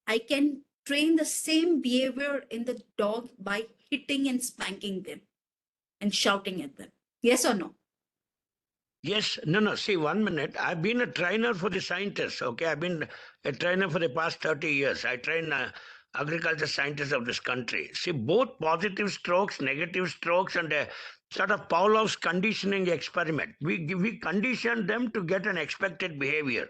I can train the same behavior in the dog by hitting and spanking them and shouting at them. Yes or no? Yes, no. See, 1 minute. I've been a trainer for the scientists. Okay, I've been a trainer for the past 30 years. I train agriculture scientists of this country. See, both positive strokes, negative strokes, and a sort of Pavlov's conditioning experiment. We condition them to get an expected behavior.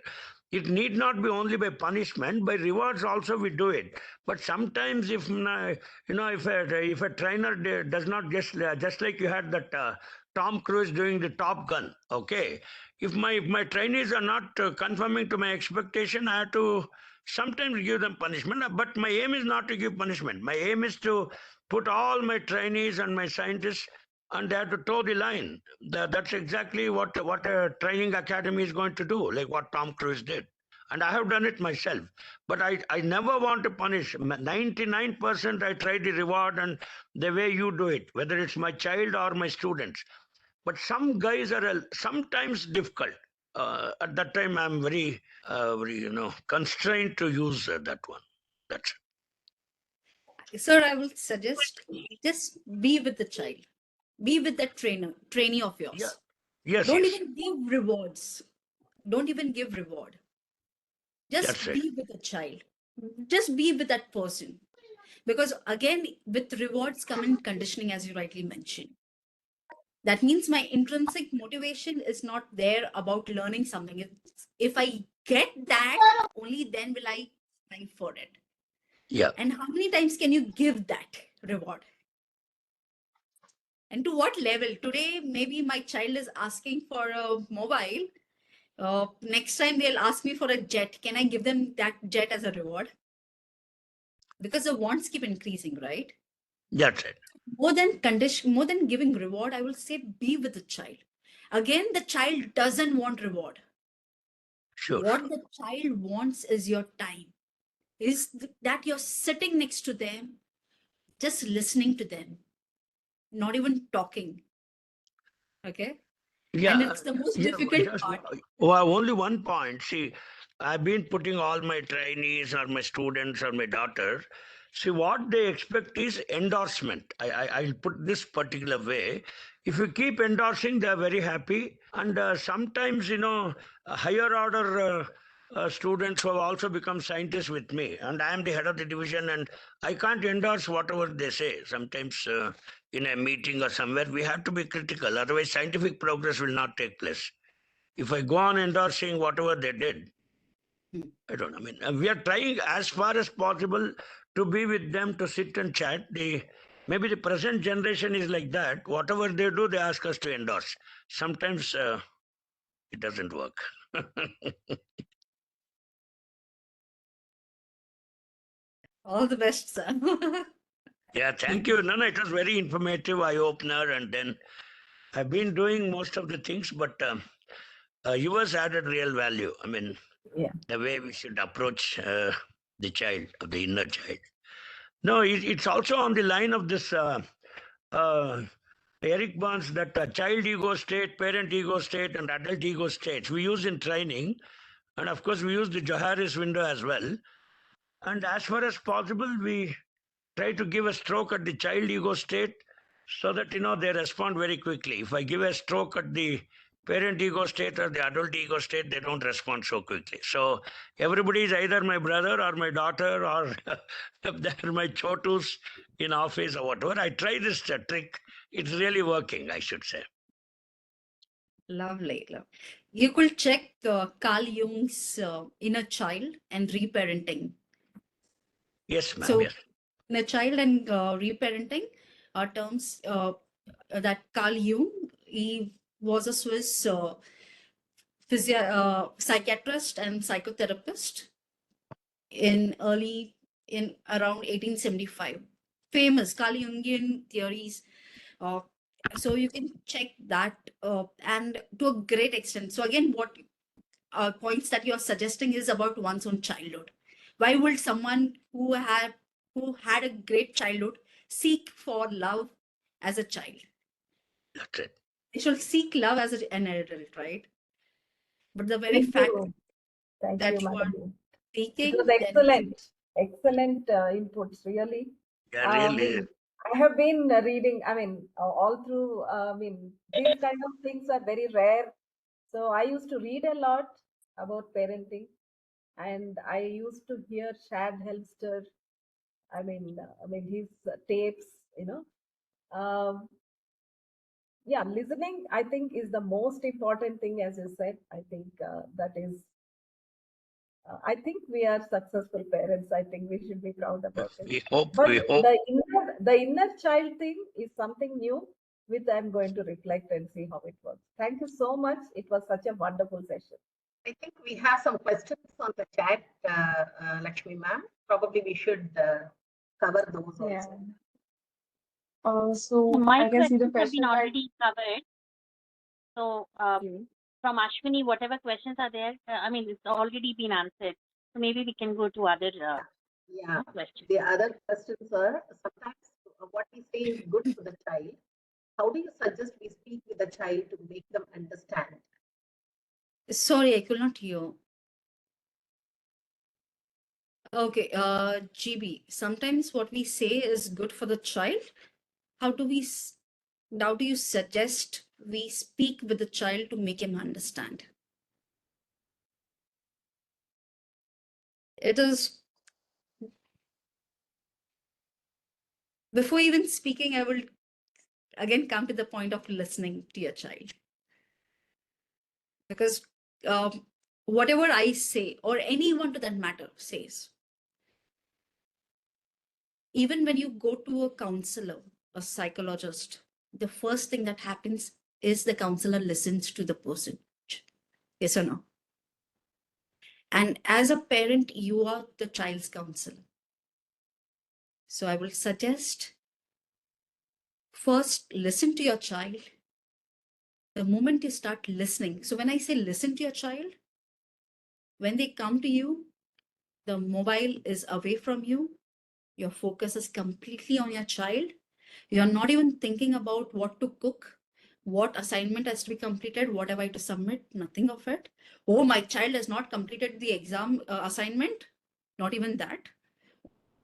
It need not be only by punishment, by rewards also we do it. But sometimes, if if a trainer does not just like you had that. Tom Cruise doing the Top Gun. Okay, if my trainees are not conforming to my expectation, I have to sometimes give them punishment. But my aim is not to give punishment. My aim is to put all my trainees and my scientists, and they have to toe the line. That's exactly what a training academy is going to do, like what Tom Cruise did. And I have done it myself. But I never want to punish. 99% I try the reward and the way you do it, whether it's my child or my students. But some guys are sometimes difficult. At that time, I'm very constrained to use that one. That's it. Sir, I will suggest just be with the child. Be with that trainee of yours. Yeah. Yes. Don't yes. even give rewards. Don't even give reward. Just That's be right. with the child. Just be with that person. Because again, with rewards come in conditioning, as you rightly mentioned. That means my intrinsic motivation is not there about learning something. If I get that, only then will I strive for it. Yeah. And how many times can you give that reward? And to what level? Today, maybe my child is asking for a mobile. Next time they'll ask me for a jet. Can I give them that jet as a reward? Because the wants keep increasing, right? That's it. More than giving reward, I will say be with the child. Again, the child doesn't want reward. Sure. What the child wants is your time. Is that you're sitting next to them, just listening to them, not even talking. Okay. Yeah. And it's the most difficult just part. only one point. See, I've been putting all my trainees or my students or my daughter. See, what they expect is endorsement. I'll put this particular way. If you keep endorsing, they're very happy. And sometimes, higher order students who have also become scientists with me, and I am the head of the division, and I can't endorse whatever they say. Sometimes in a meeting or somewhere, we have to be critical. Otherwise, scientific progress will not take place. If I go on endorsing whatever they did, I don't know. I mean, we are trying as far as possible to be with them, to sit and chat. Maybe the present generation is like that. Whatever they do, they ask us to endorse. Sometimes it doesn't work. All the best, sir. Yeah, thank you. No, it was very informative, eye-opener, and then I've been doing most of the things, but yours added real value. I mean, Yeah. the way we should approach the child, of the inner child. No, it's also on the line of this uh, Eric Burns, that child ego state, parent ego state, and adult ego states we use in training. And of course, we use the Johari's window as well. And as far as possible, we try to give a stroke at the child ego state so that, they respond very quickly. If I give a stroke at the parent ego state or the adult ego state, they don't respond so quickly. So everybody is either my brother or my daughter, or they're my chotus in office or whatever. I try this trick. It's really working, I should say. Lovely. You could check Carl Jung's Inner Child and Reparenting. Yes, ma'am. So, Yes. Inner Child and Reparenting are terms that Carl Jung, he was a Swiss psychiatrist and psychotherapist in around 1875. Famous Carl Jungian theories. So you can check that, and to a great extent. So again, what points that you're suggesting is about one's own childhood. Why would someone who had a great childhood seek for love as a child? That's it. They should seek love as an adult, right? But the very Thank fact you. Thank that you, you are madam. It seeking, was then excellent, excellent inputs, really. Yeah, I really. mean, I have been reading, I mean, all through, I mean, these kind of things are very rare. So I used to read a lot about parenting, and I used to hear Shad Helmster. I mean, his tapes, yeah, listening, I think, is the most important thing, as you said. I think that is, I think we are successful parents. I think we should be proud about it. We hope. But We hope. the inner child thing is something new, which I'm going to reflect and see how it works. Thank you so much. It was such a wonderful session. I think we have some questions on the chat, Lakshmi ma'am. Probably we should cover those also. Yeah. So My I can see the questions have been question that already covered. So from Ashwini, whatever questions are there, I mean, it's already been answered. So maybe we can go to other Yeah. questions. The other questions are, sometimes what we say is good for the child. How do you suggest we speak with the child to make them understand? sorry, I could not hear. Okay, GB. Sometimes what we say is good for the child. How do you suggest we speak with the child to make him understand? It is, before even speaking, I will again come to the point of listening to your child. Because whatever I say, or anyone to that matter says, even when you go to a counselor, a psychologist, the first thing that happens is the counselor listens to the person. Yes or no? And as a parent, you are the child's counselor. So I will suggest, first, listen to your child. The moment you start listening, so when I say listen to your child, when they come to you, the mobile is away from you. Your focus is completely on your child. You're not even thinking about what to cook, what assignment has to be completed, what have I to submit, nothing of it. Oh, my child has not completed the exam assignment, not even that.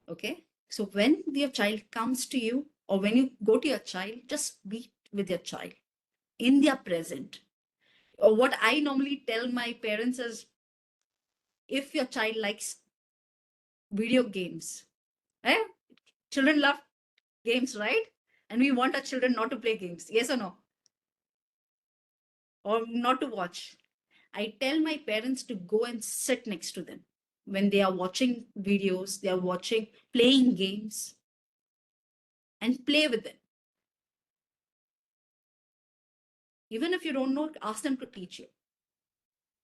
Okay. So when your child comes to you, or when you go to your child, just be with your child in their present. Or what I normally tell my parents is, if your child likes video games, children love games, right? And we want our children not to play games. Yes or no? Or not to watch. I tell my parents to go and sit next to them when they are watching videos, they are playing games, and play with them. Even if you don't know, ask them to teach you.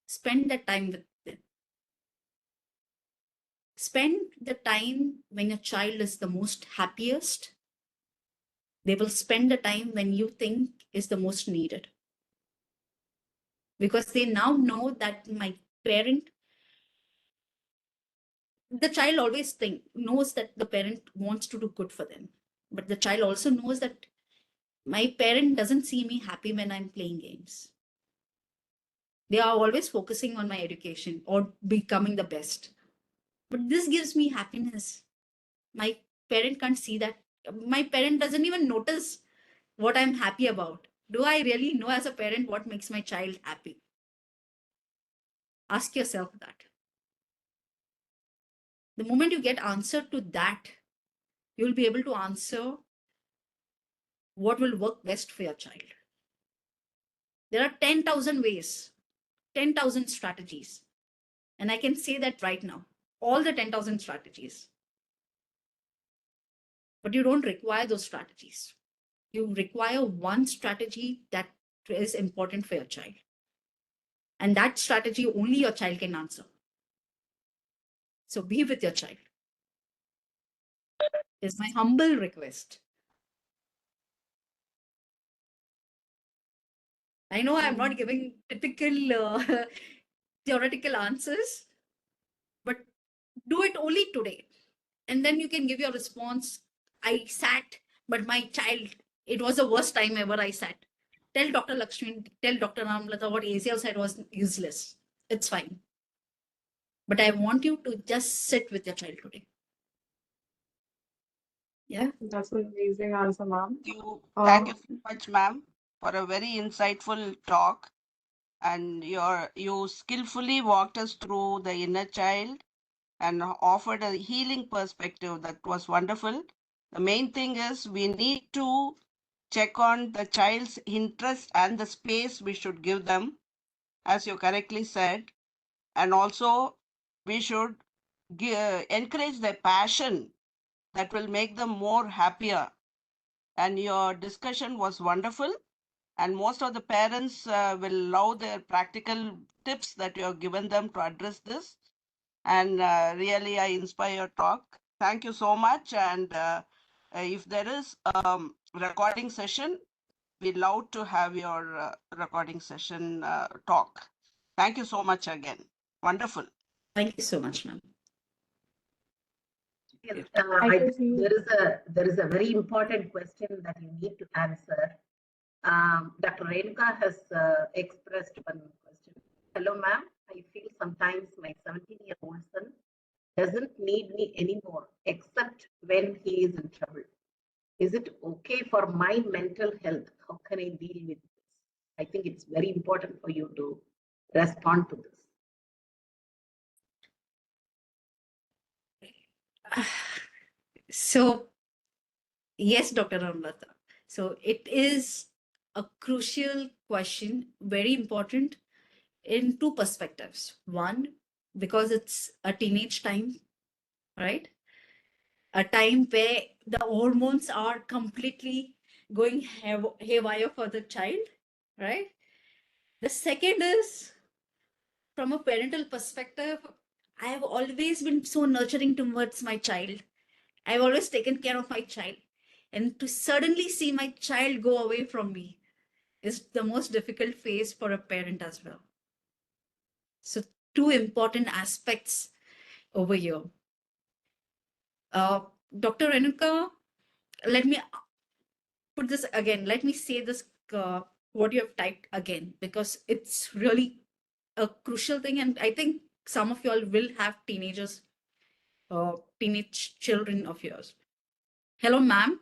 Spend that time with them. Spend the time when your child is the most happiest, They will spend the time when you think is the most needed. Because they now know that my parent, the child always knows that the parent wants to do good for them. But the child also knows that my parent doesn't see me happy when I'm playing games. They are always focusing on my education or becoming the best. But this gives me happiness. My parent can't see that. My parent doesn't even notice what I'm happy about. Do I really know as a parent what makes my child happy? Ask yourself that. The moment you get answer to that, you'll be able to answer what will work best for your child. There are 10,000 ways, 10,000 strategies. And I can say that right now, all the 10,000 strategies. But you don't require those strategies. You require one strategy that is important for your child. And that strategy only your child can answer. So be with your child. Is my humble request. I know I'm not giving typical theoretical answers, but do it only today. And then you can give your response. I sat, but my child, it was the worst time ever I sat. Tell Dr. Lakshmi, tell Dr. Ramlata what ACL said was useless. It's fine. But I want you to just sit with your child today. Yeah. That's an amazing answer, ma'am. Thank you so much, ma'am, for a very insightful talk. And you skillfully walked us through the inner child and offered a healing perspective that was wonderful. The main thing is we need to check on the child's interest and the space we should give them, as you correctly said. And also, we should encourage their passion that will make them more happier. And your discussion was wonderful. And most of the parents will love their practical tips that you have given them to address this. And really, I inspire your talk. Thank you so much. And if there is a recording session, we love to have your recording session talk. Thank you so much again. Wonderful. Thank you so much, ma'am. Yes, I can see. there is a very important question that you need to answer. Dr. Renuka has expressed one question. Hello, ma'am. I feel sometimes my 17-year-old son doesn't need me anymore, except when he is in trouble. Is it okay for my mental health? How can I deal with this? I think it's very important for you to respond to this. So, yes, Dr. Ramlata. So it is a crucial question, very important in two perspectives. One, because it's a teenage time, right? A time where the hormones are completely going haywire for the child, right? The second is from a parental perspective, I have always been so nurturing towards my child. I've always taken care of my child. And to suddenly see my child go away from me is the most difficult phase for a parent as well. So, two important aspects over here. Dr. Renuka, let me put this again. Let me say this, what you have typed again, because it's really a crucial thing. And I think some of you all will have teenagers, teenage children of yours. Hello, ma'am.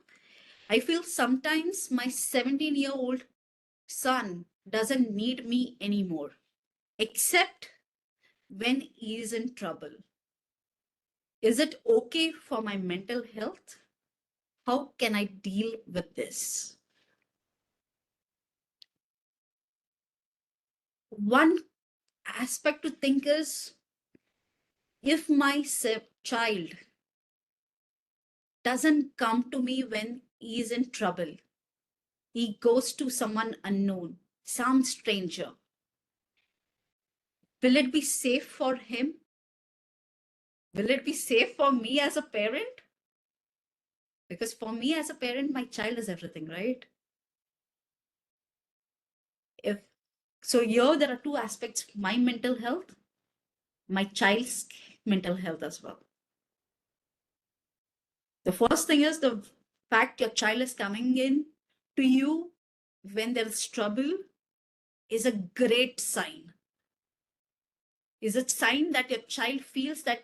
I feel sometimes my 17-year-old son doesn't need me anymore, except when he is in trouble. Is it okay for my mental health? How can I deal with this? One aspect to think is, if my child doesn't come to me when he is in trouble, he goes to someone unknown, some stranger, will it be safe for him? Will it be safe for me as a parent? Because for me as a parent, my child is everything, right? If so, here there are two aspects: my mental health, my child's mental health as well. The first thing is the fact your child is coming in to you when there's trouble is a great sign. Is a sign that your child feels that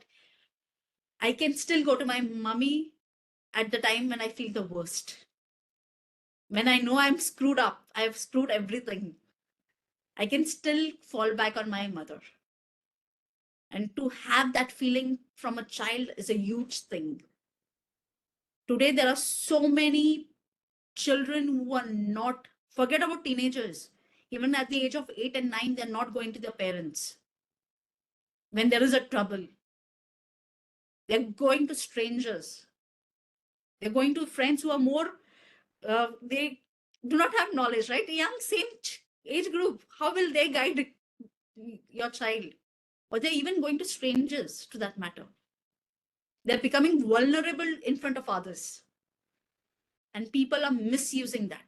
I can still go to my mummy at the time when I feel the worst. When I know I'm screwed up, I've screwed everything, I can still fall back on my mother. And to have that feeling from a child is a huge thing. Today, there are so many children who are not, forget about teenagers, even at the age of 8 and 9, they're not going to their parents. When there is a trouble, they're going to strangers. They're going to friends who are more, they do not have knowledge, right? Young, same age group. How will they guide your child? Or they're even going to strangers to that matter. They're becoming vulnerable in front of others. And people are misusing that.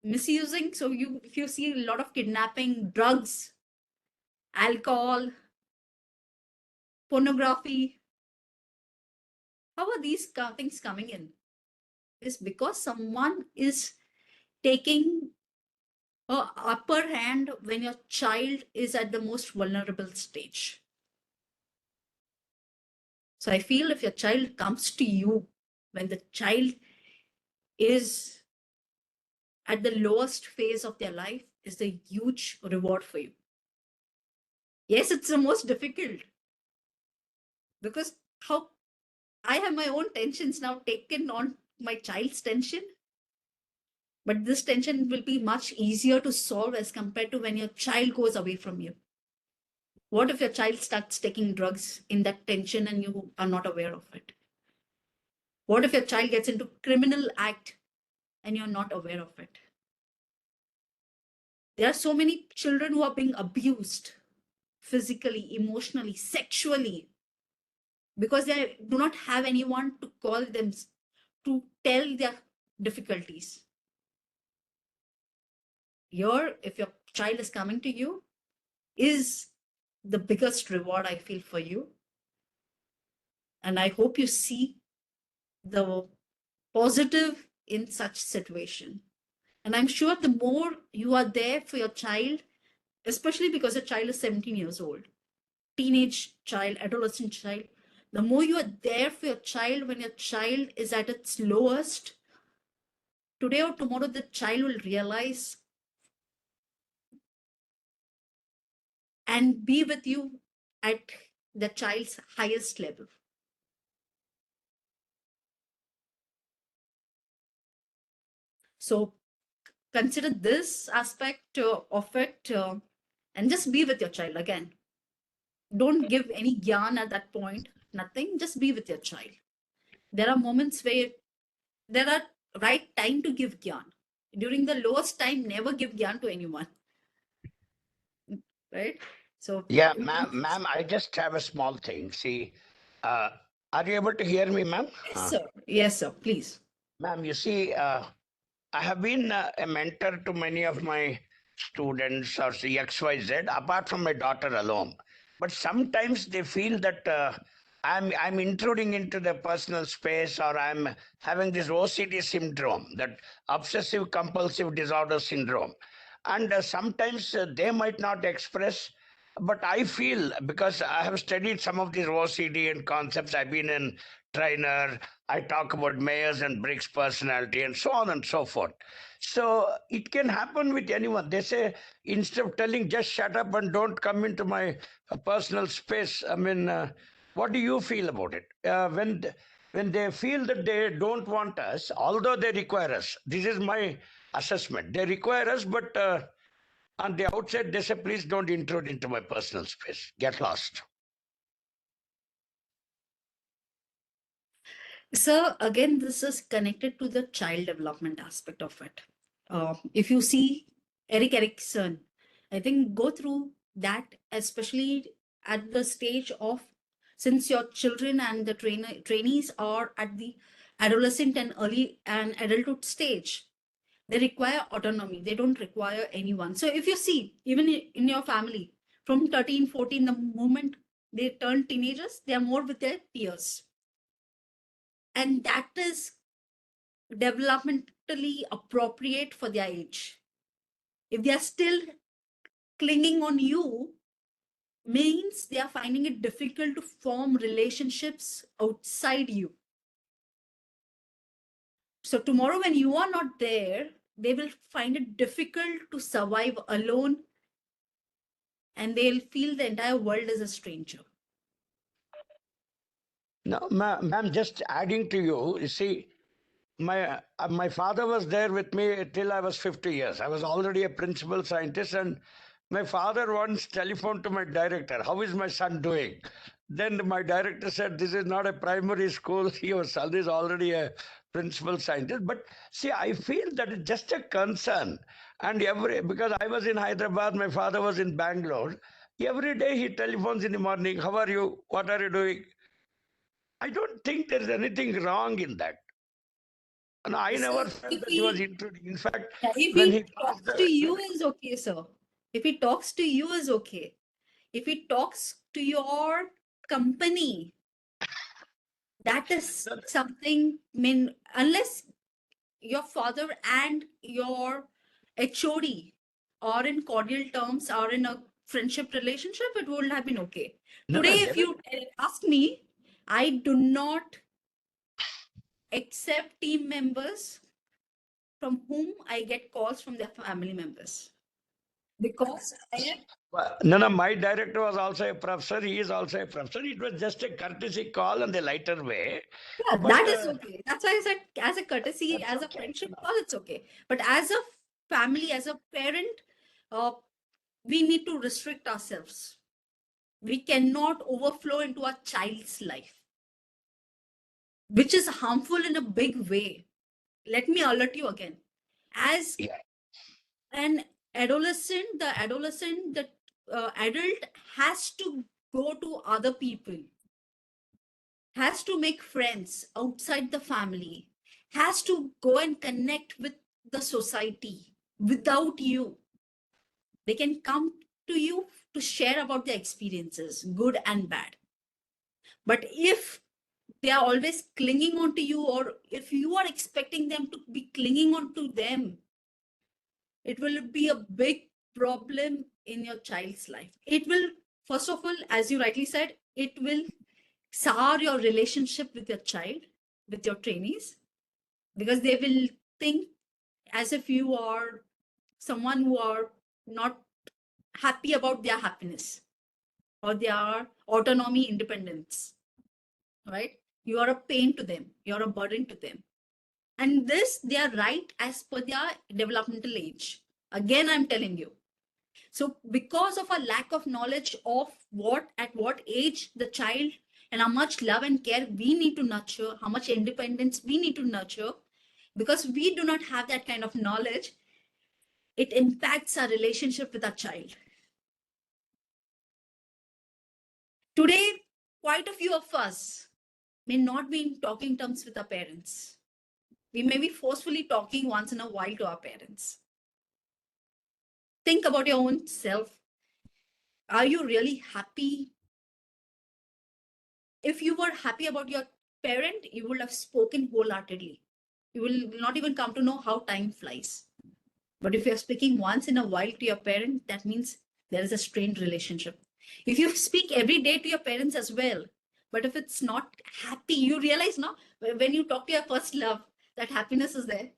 Misusing, so if you see a lot of kidnapping, drugs, alcohol, pornography, how are these things coming in? It's because someone is taking an upper hand when your child is at the most vulnerable stage. So I feel if your child comes to you when the child is at the lowest phase of their life, is a huge reward for you. Yes, it's the most difficult because how I have my own tensions now taken on my child's tension. But this tension will be much easier to solve as compared to when your child goes away from you. What if your child starts taking drugs in that tension and you are not aware of it? What if your child gets into criminal act and you're not aware of it? There are so many children who are being abused physically, emotionally, sexually, because they do not have anyone to call them to tell their difficulties. Here, if your child is coming to you, is the biggest reward I feel for you. And I hope you see the positive in such situation. And I'm sure the more you are there for your child, especially because a child is 17 years old, teenage child, adolescent child, the more you are there for your child when your child is at its lowest, today or tomorrow, the child will realize and be with you at the child's highest level. So consider this aspect of it and just be with your child again. Don't give any gyan at that point, nothing, just be with your child. There are moments where there are right time to give gyan. During the lowest time, never give gyan to anyone. Right? So Yeah, ma'am, I just have a small thing. See, are you able to hear me, ma'am? Yes, sir. Yes, sir. Please. Ma'am, you see, I have been a mentor to many of my students or say XYZ, apart from my daughter alone. But sometimes they feel that I'm intruding into their personal space, or I'm having this OCD syndrome, that obsessive compulsive disorder syndrome. And sometimes they might not express, but I feel, because I have studied some of these OCD and concepts, I've been in trainer, I talk about Myers and Briggs personality and so on and so forth. So it can happen with anyone. They say, instead of telling just shut up and don't come into my personal space, I mean, what do you feel about it? When they feel that they don't want us, although they require us, this is my assessment. They require us, but on the outside, they say, please don't intrude into my personal space. Get lost. So again, this is connected to the child development aspect of it. If you see Erik Erikson, I think go through that, especially at the stage of since your children and the trainees are at the adolescent and early and adulthood stage. They require autonomy. They don't require anyone. So if you see, even in your family, from 13, 14, the moment they turn teenagers, they are more with their peers. And that is developmentally appropriate for their age. If they are still clinging on you, means they are finding it difficult to form relationships outside you. So tomorrow when you are not there, they will find it difficult to survive alone, and they'll feel the entire world is a stranger. No, ma'am, just adding to you, you see, my father was there with me till I was 50 years. I was already a principal scientist, and my father once telephoned to my director, "How is my son doing?" Then my director said, "This is not a primary school. Your son is already a principal scientist." But see, I feel that it's just a concern. And because I was in Hyderabad, my father was in Bangalore. Every day he telephones in the morning, "How are you? What are you doing?" I don't think there is anything wrong in that. And I never felt that he was intruding. In fact, If when he he passed talks to you is okay, sir. If he talks to you is okay. If he talks to your company, that is something, I mean, unless your father and your HOD are in cordial terms, are in a friendship relationship, it would have been okay. Today, if you ask me, I do not accept team members from whom I get calls from their family members. Because no, my director was also a professor. He is also a professor. It was just a courtesy call on the lighter way. yeah, But, that is okay. That's why I said, as a courtesy, that's as a okay. friendship call, it's okay. But as a family, as a parent, we need to restrict ourselves. We cannot overflow into our child's life, which is harmful in a big way. Let me alert you again. As an adolescent, the adult has to go to other people, has to make friends outside the family, has to go and connect with the society without you. They can come to you to share about their experiences, good and bad. But if they are always clinging on to you, or if you are expecting them to be clinging on to them, it will be a big problem in your child's life. It will, first of all, as you rightly said, it will sour your relationship with your child, with your trainees, because they will think as if you are someone who are not happy about their happiness or their autonomy, independence, right? You are a pain to them, you're a burden to them. And this, they are right as per their developmental age. Again, I'm telling you. So because of a lack of knowledge of at what age the child, and how much love and care we need to nurture, how much independence we need to nurture, because we do not have that kind of knowledge, it impacts our relationship with our child. Today, quite a few of us may not be in talking terms with our parents. We may be forcefully talking once in a while to our parents. Think about your own self. Are you really happy? If you were happy about your parent, you would have spoken wholeheartedly. You will not even come to know how time flies. But if you're speaking once in a while to your parent, that means there is a strained relationship. If you speak every day to your parents as well, but if it's not happy, you realize, no, when you talk to your first love, that happiness is there,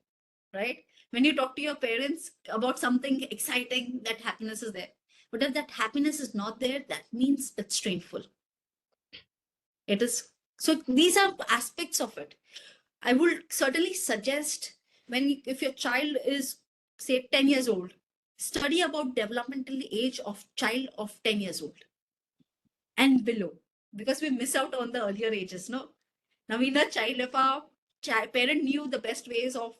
right? When you talk to your parents about something exciting, that happiness is there. But if that happiness is not there, that means it's strainful. It is. So these are aspects of it. I would certainly suggest, if your child is, say, 10 years old, study about developmental age of child of 10 years old and below, because we miss out on the earlier ages. No, now in a child, if our parent knew the best ways of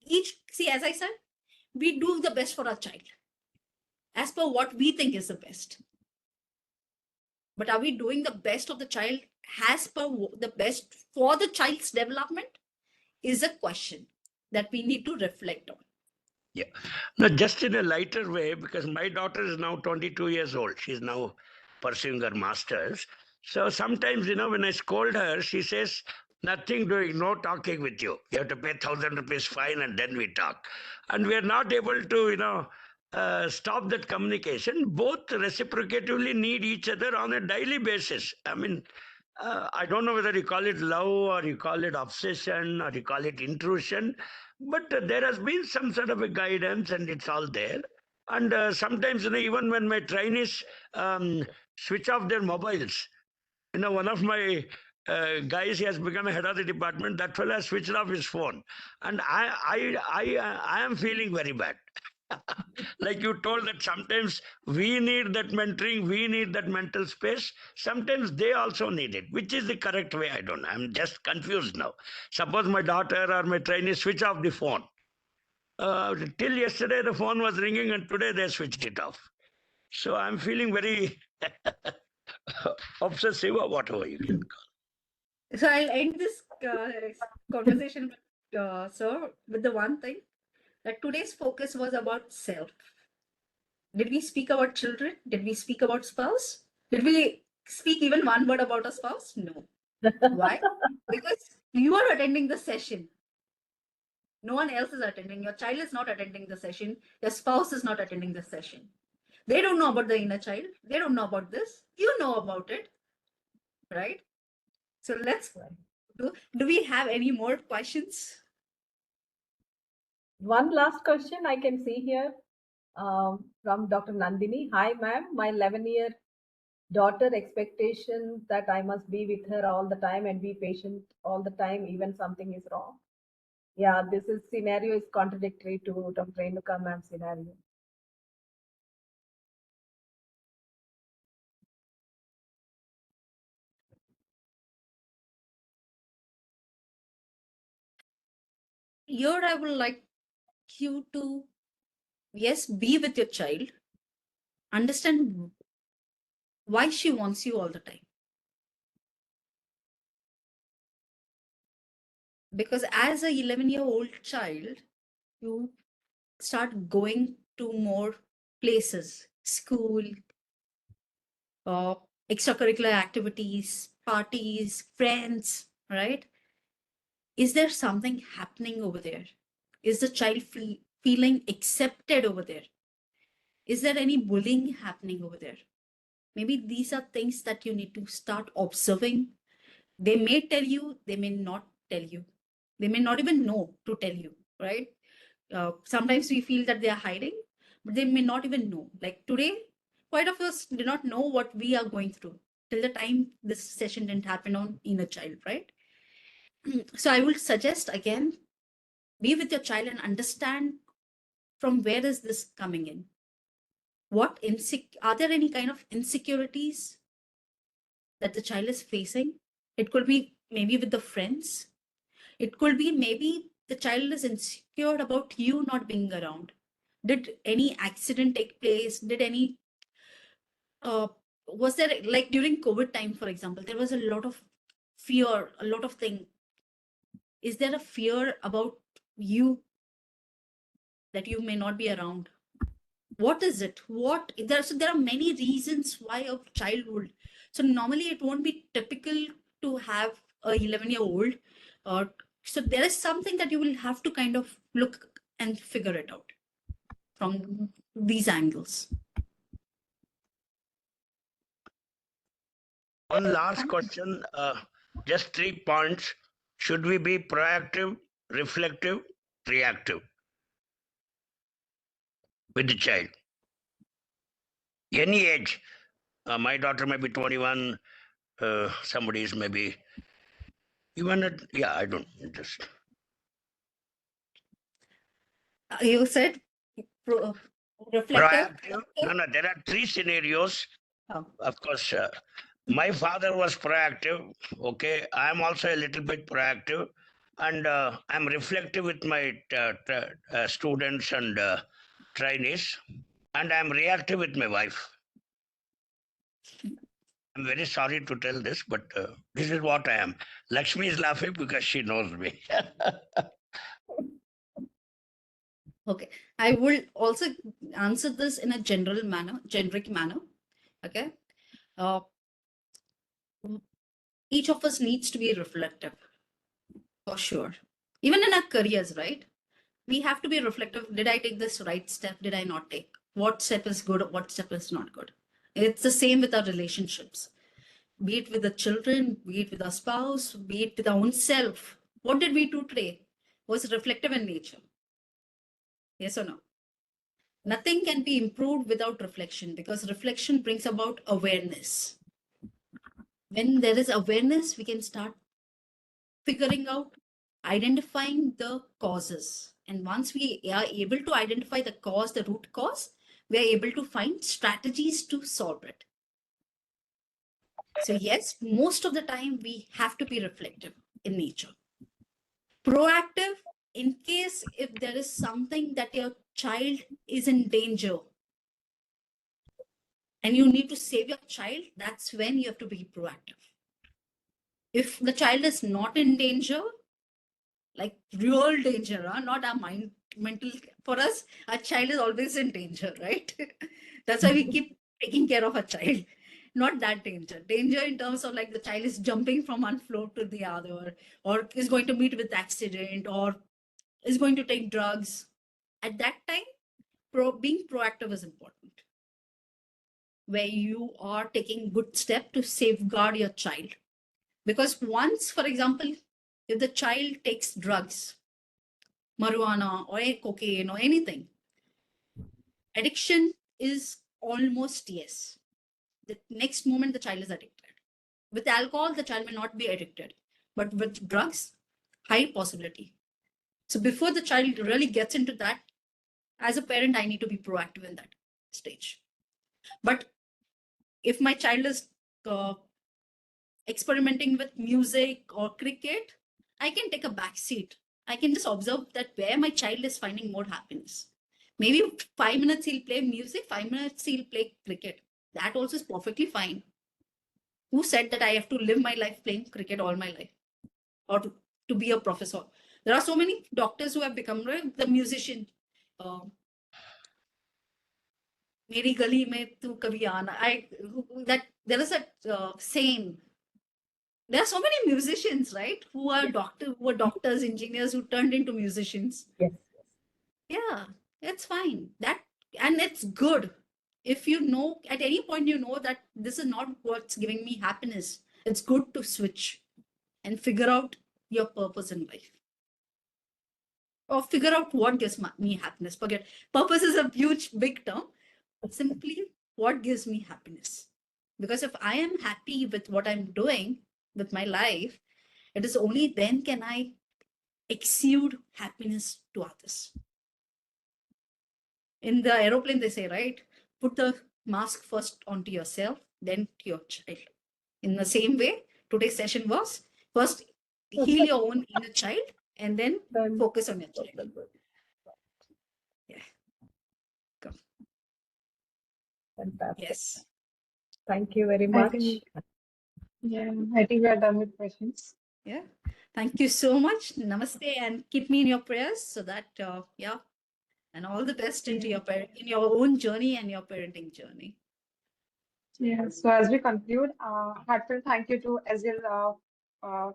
each, see, as I said, we do the best for our child as per what we think is the best. But are we doing the best of the child as per the best for the child's development is a question that we need to reflect on. Yeah. No, just in a lighter way, because my daughter is now 22 years old. She's now pursuing her master's. So sometimes, when I scold her, she says, nothing doing, no talking with you. You have to pay 1,000 rupees fine and then we talk. And we are not able to, stop that communication. Both reciprocatively need each other on a daily basis. I mean, I don't know whether you call it love or you call it obsession or you call it intrusion, but there has been some sort of a guidance and it's all there. And sometimes, even when my trainees switch off their mobiles, one of my guys, he has become a head of the department. That fellow has switched off his phone, and I am feeling very bad. Like you told that sometimes we need that mentoring, we need that mental space. Sometimes they also need it. Which is the correct way? I don't know. I'm just confused now. Suppose my daughter or my trainee switch off the phone. Till yesterday the phone was ringing and today they switched it off. So I'm feeling very obsessive or whatever you can call. So I'll end this conversation, sir, with the one thing that today's focus was about self. Did we speak about children? Did we speak about spouse? Did we speak even one word about a spouse? No. Why? Because you are attending the session. No one else is attending. Your child is not attending the session. Your spouse is not attending the session. They don't know about the inner child. They don't know about this. You know about it, right? So let's do we have any more questions? One last question I can see here from Dr. Nandini. Hi, ma'am. My 11-year daughter expectation that I must be with her all the time and be patient all the time, even something is wrong. Yeah, this scenario is contradictory to Dr. Renuka ma'am's scenario. Here I would like you to, yes, be with your child, understand why she wants you all the time. Because as a 11-year-old child, you start going to more places, school, extracurricular activities, parties, friends, right? Is there something happening over there? Is the child feeling accepted over there? Is there any bullying happening over there? Maybe these are things that you need to start observing. They may tell you, they may not tell you. They may not even know to tell you, right? Sometimes we feel that they are hiding, but they may not even know. Like today, quite of us do not know what we are going through till the time this session didn't happen on inner child, right? So I would suggest again, be with your child and understand from where is this coming in. What are there any kind of insecurities that the child is facing? It could be maybe with the friends. It could be maybe the child is insecure about you not being around. Did any accident take place? Did any was there, like during COVID time, for example, there was a lot of fear, a lot of thing. Is there a fear about you that you may not be around? What is it? So there are many reasons why a child would. So normally it won't be typical to have a 11-year-old. So there is something that you will have to kind of look and figure it out from these angles. One last question, just 3 points. Should we be proactive, reflective, reactive with the child? Any age. My daughter may be 21, somebody is maybe even at, I don't just. You said reflective. Proactive. No, there are 3 scenarios. Oh. Of course, my father was proactive. Okay, I am also a little bit proactive, and I'm reflective with my students and trainees, and I'm reactive with my wife. I'm very sorry to tell this, but this is what I am. Lakshmi is laughing because she knows me. Okay, I will also answer this in a general manner, generic manner. Okay, uh, each of us needs to be reflective for sure. Even in our careers, right? We have to be reflective. Did I take this right step? Did I not take? What step is good? What step is not good? It's the same with our relationships, be it with the children, be it with our spouse, be it with our own self. What did we do today? Was reflective in nature? Yes or no? Nothing can be improved without reflection because reflection brings about awareness. When there is awareness, we can start figuring out, identifying the causes. And once we are able to identify the cause, the root cause, we are able to find strategies to solve it. So, yes, most of the time we have to be reflective in nature. Proactive in case if there is something that your child is in danger and you need to save your child, that's when you have to be proactive. If the child is not in danger, like real danger, not our mental, for us, our child is always in danger, right? That's why we keep taking care of a child. Not that danger. Danger in terms of like the child is jumping from one floor to the other, or is going to meet with accident, or is going to take drugs. At that time, being proactive is important, where you are taking good step to safeguard your child. Because once, for example, if the child takes drugs, marijuana or cocaine or anything, addiction is almost yes. The next moment the child is addicted. With alcohol, the child may not be addicted, but with drugs, high possibility. So before the child really gets into that, as a parent, I need to be proactive in that stage. But if my child is experimenting with music or cricket, I can take a back seat. I can just observe that where my child is finding more happiness. Maybe 5 minutes he'll play music, 5 minutes he'll play cricket. That also is perfectly fine. Who said that I have to live my life playing cricket all my life or to be a professor? There are so many doctors who have become the musician. मेरी गली में तू कभी आना. That there is a saying. There are so many musicians, right? Who are doctors, engineers who turned into musicians. Yes. Yeah, it's fine. And it's good. If you know at any point you know that this is not what's giving me happiness, it's good to switch and figure out your purpose in life. Or figure out what gives me happiness. Forget purpose is a huge, big term. Simply what gives me happiness. Because if I am happy with what I'm doing with my life, it is only then can I exude happiness to others. In the aeroplane, they say, right? Put the mask first onto yourself, then to your child. In the same way, today's session was first heal your own inner child and then focus on your child. Yeah. Go. Fantastic. Yes. Thank you very I much. think, I think we are done with questions. Yeah. Thank you so much. Namaste, and keep me in your prayers so that, yeah, and all the best into in your own journey and your parenting journey. Yeah, so as we conclude, heartfelt thank you to Azil,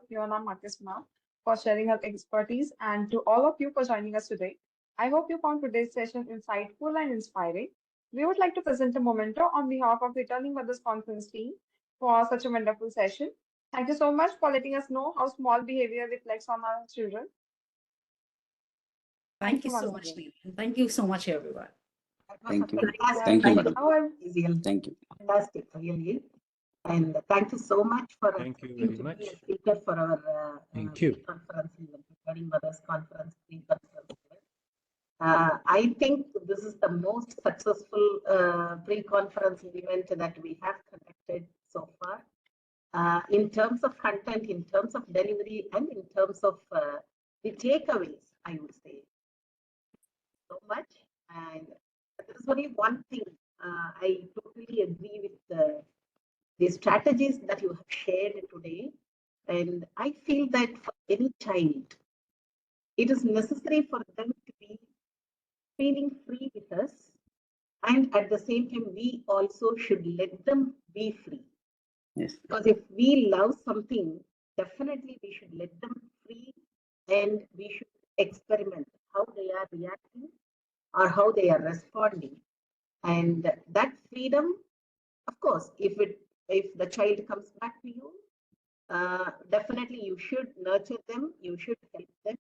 Fiona Marcus ma'am for sharing her expertise and to all of you for joining us today. I hope you found today's session insightful and inspiring. We would like to present a memento on behalf of the Returning Mothers Conference team for such a wonderful session. Thank you so much for letting us know how small behavior reflects on our children. Thank you so once much, again. Neil. Thank you so much, everyone. Thank you. Fantastic. Thank you, madam. Our- Thank you. Fantastic, really. And thank you so much for Thank you accepting very to much. be a speaker for our Thank you. conference, Preparing Mothers Conference, pre-conference. I think this is the most successful pre-conference event that we have conducted so far. In terms of content, in terms of delivery, and in terms of the takeaways, I would say so much. And there's only one thing I totally agree with the strategies that you have shared today. And I feel that for any child, it is necessary for them to be feeling free with us. And at the same time, we also should let them be free. Yes. Because if we love something, definitely we should let them free and we should experiment how they are reacting or how they are responding. And that freedom, of course, if the child comes back to you, definitely you should nurture them, you should help them.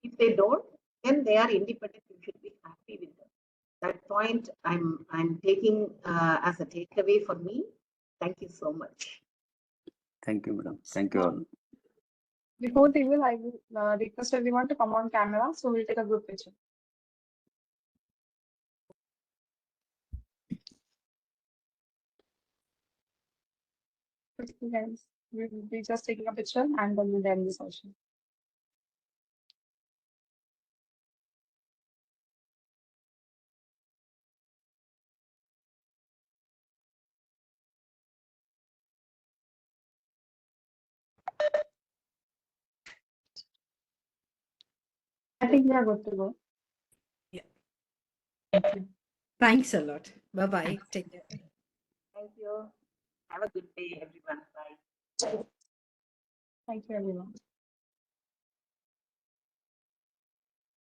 If they don't, then they are independent, you should be happy with them. That point I'm taking as a takeaway for me. Thank you so much. Thank you, madam. Thank you all. Before we will, I will request everyone to come on camera, so we'll take a group picture. Okay, guys, we will be just taking a picture and then we'll end the session. I think we are good to go. Yeah. Thank you. Thanks a lot. Bye-bye. Take care. Thank you. Have a good day, everyone. Bye. Thank you, everyone.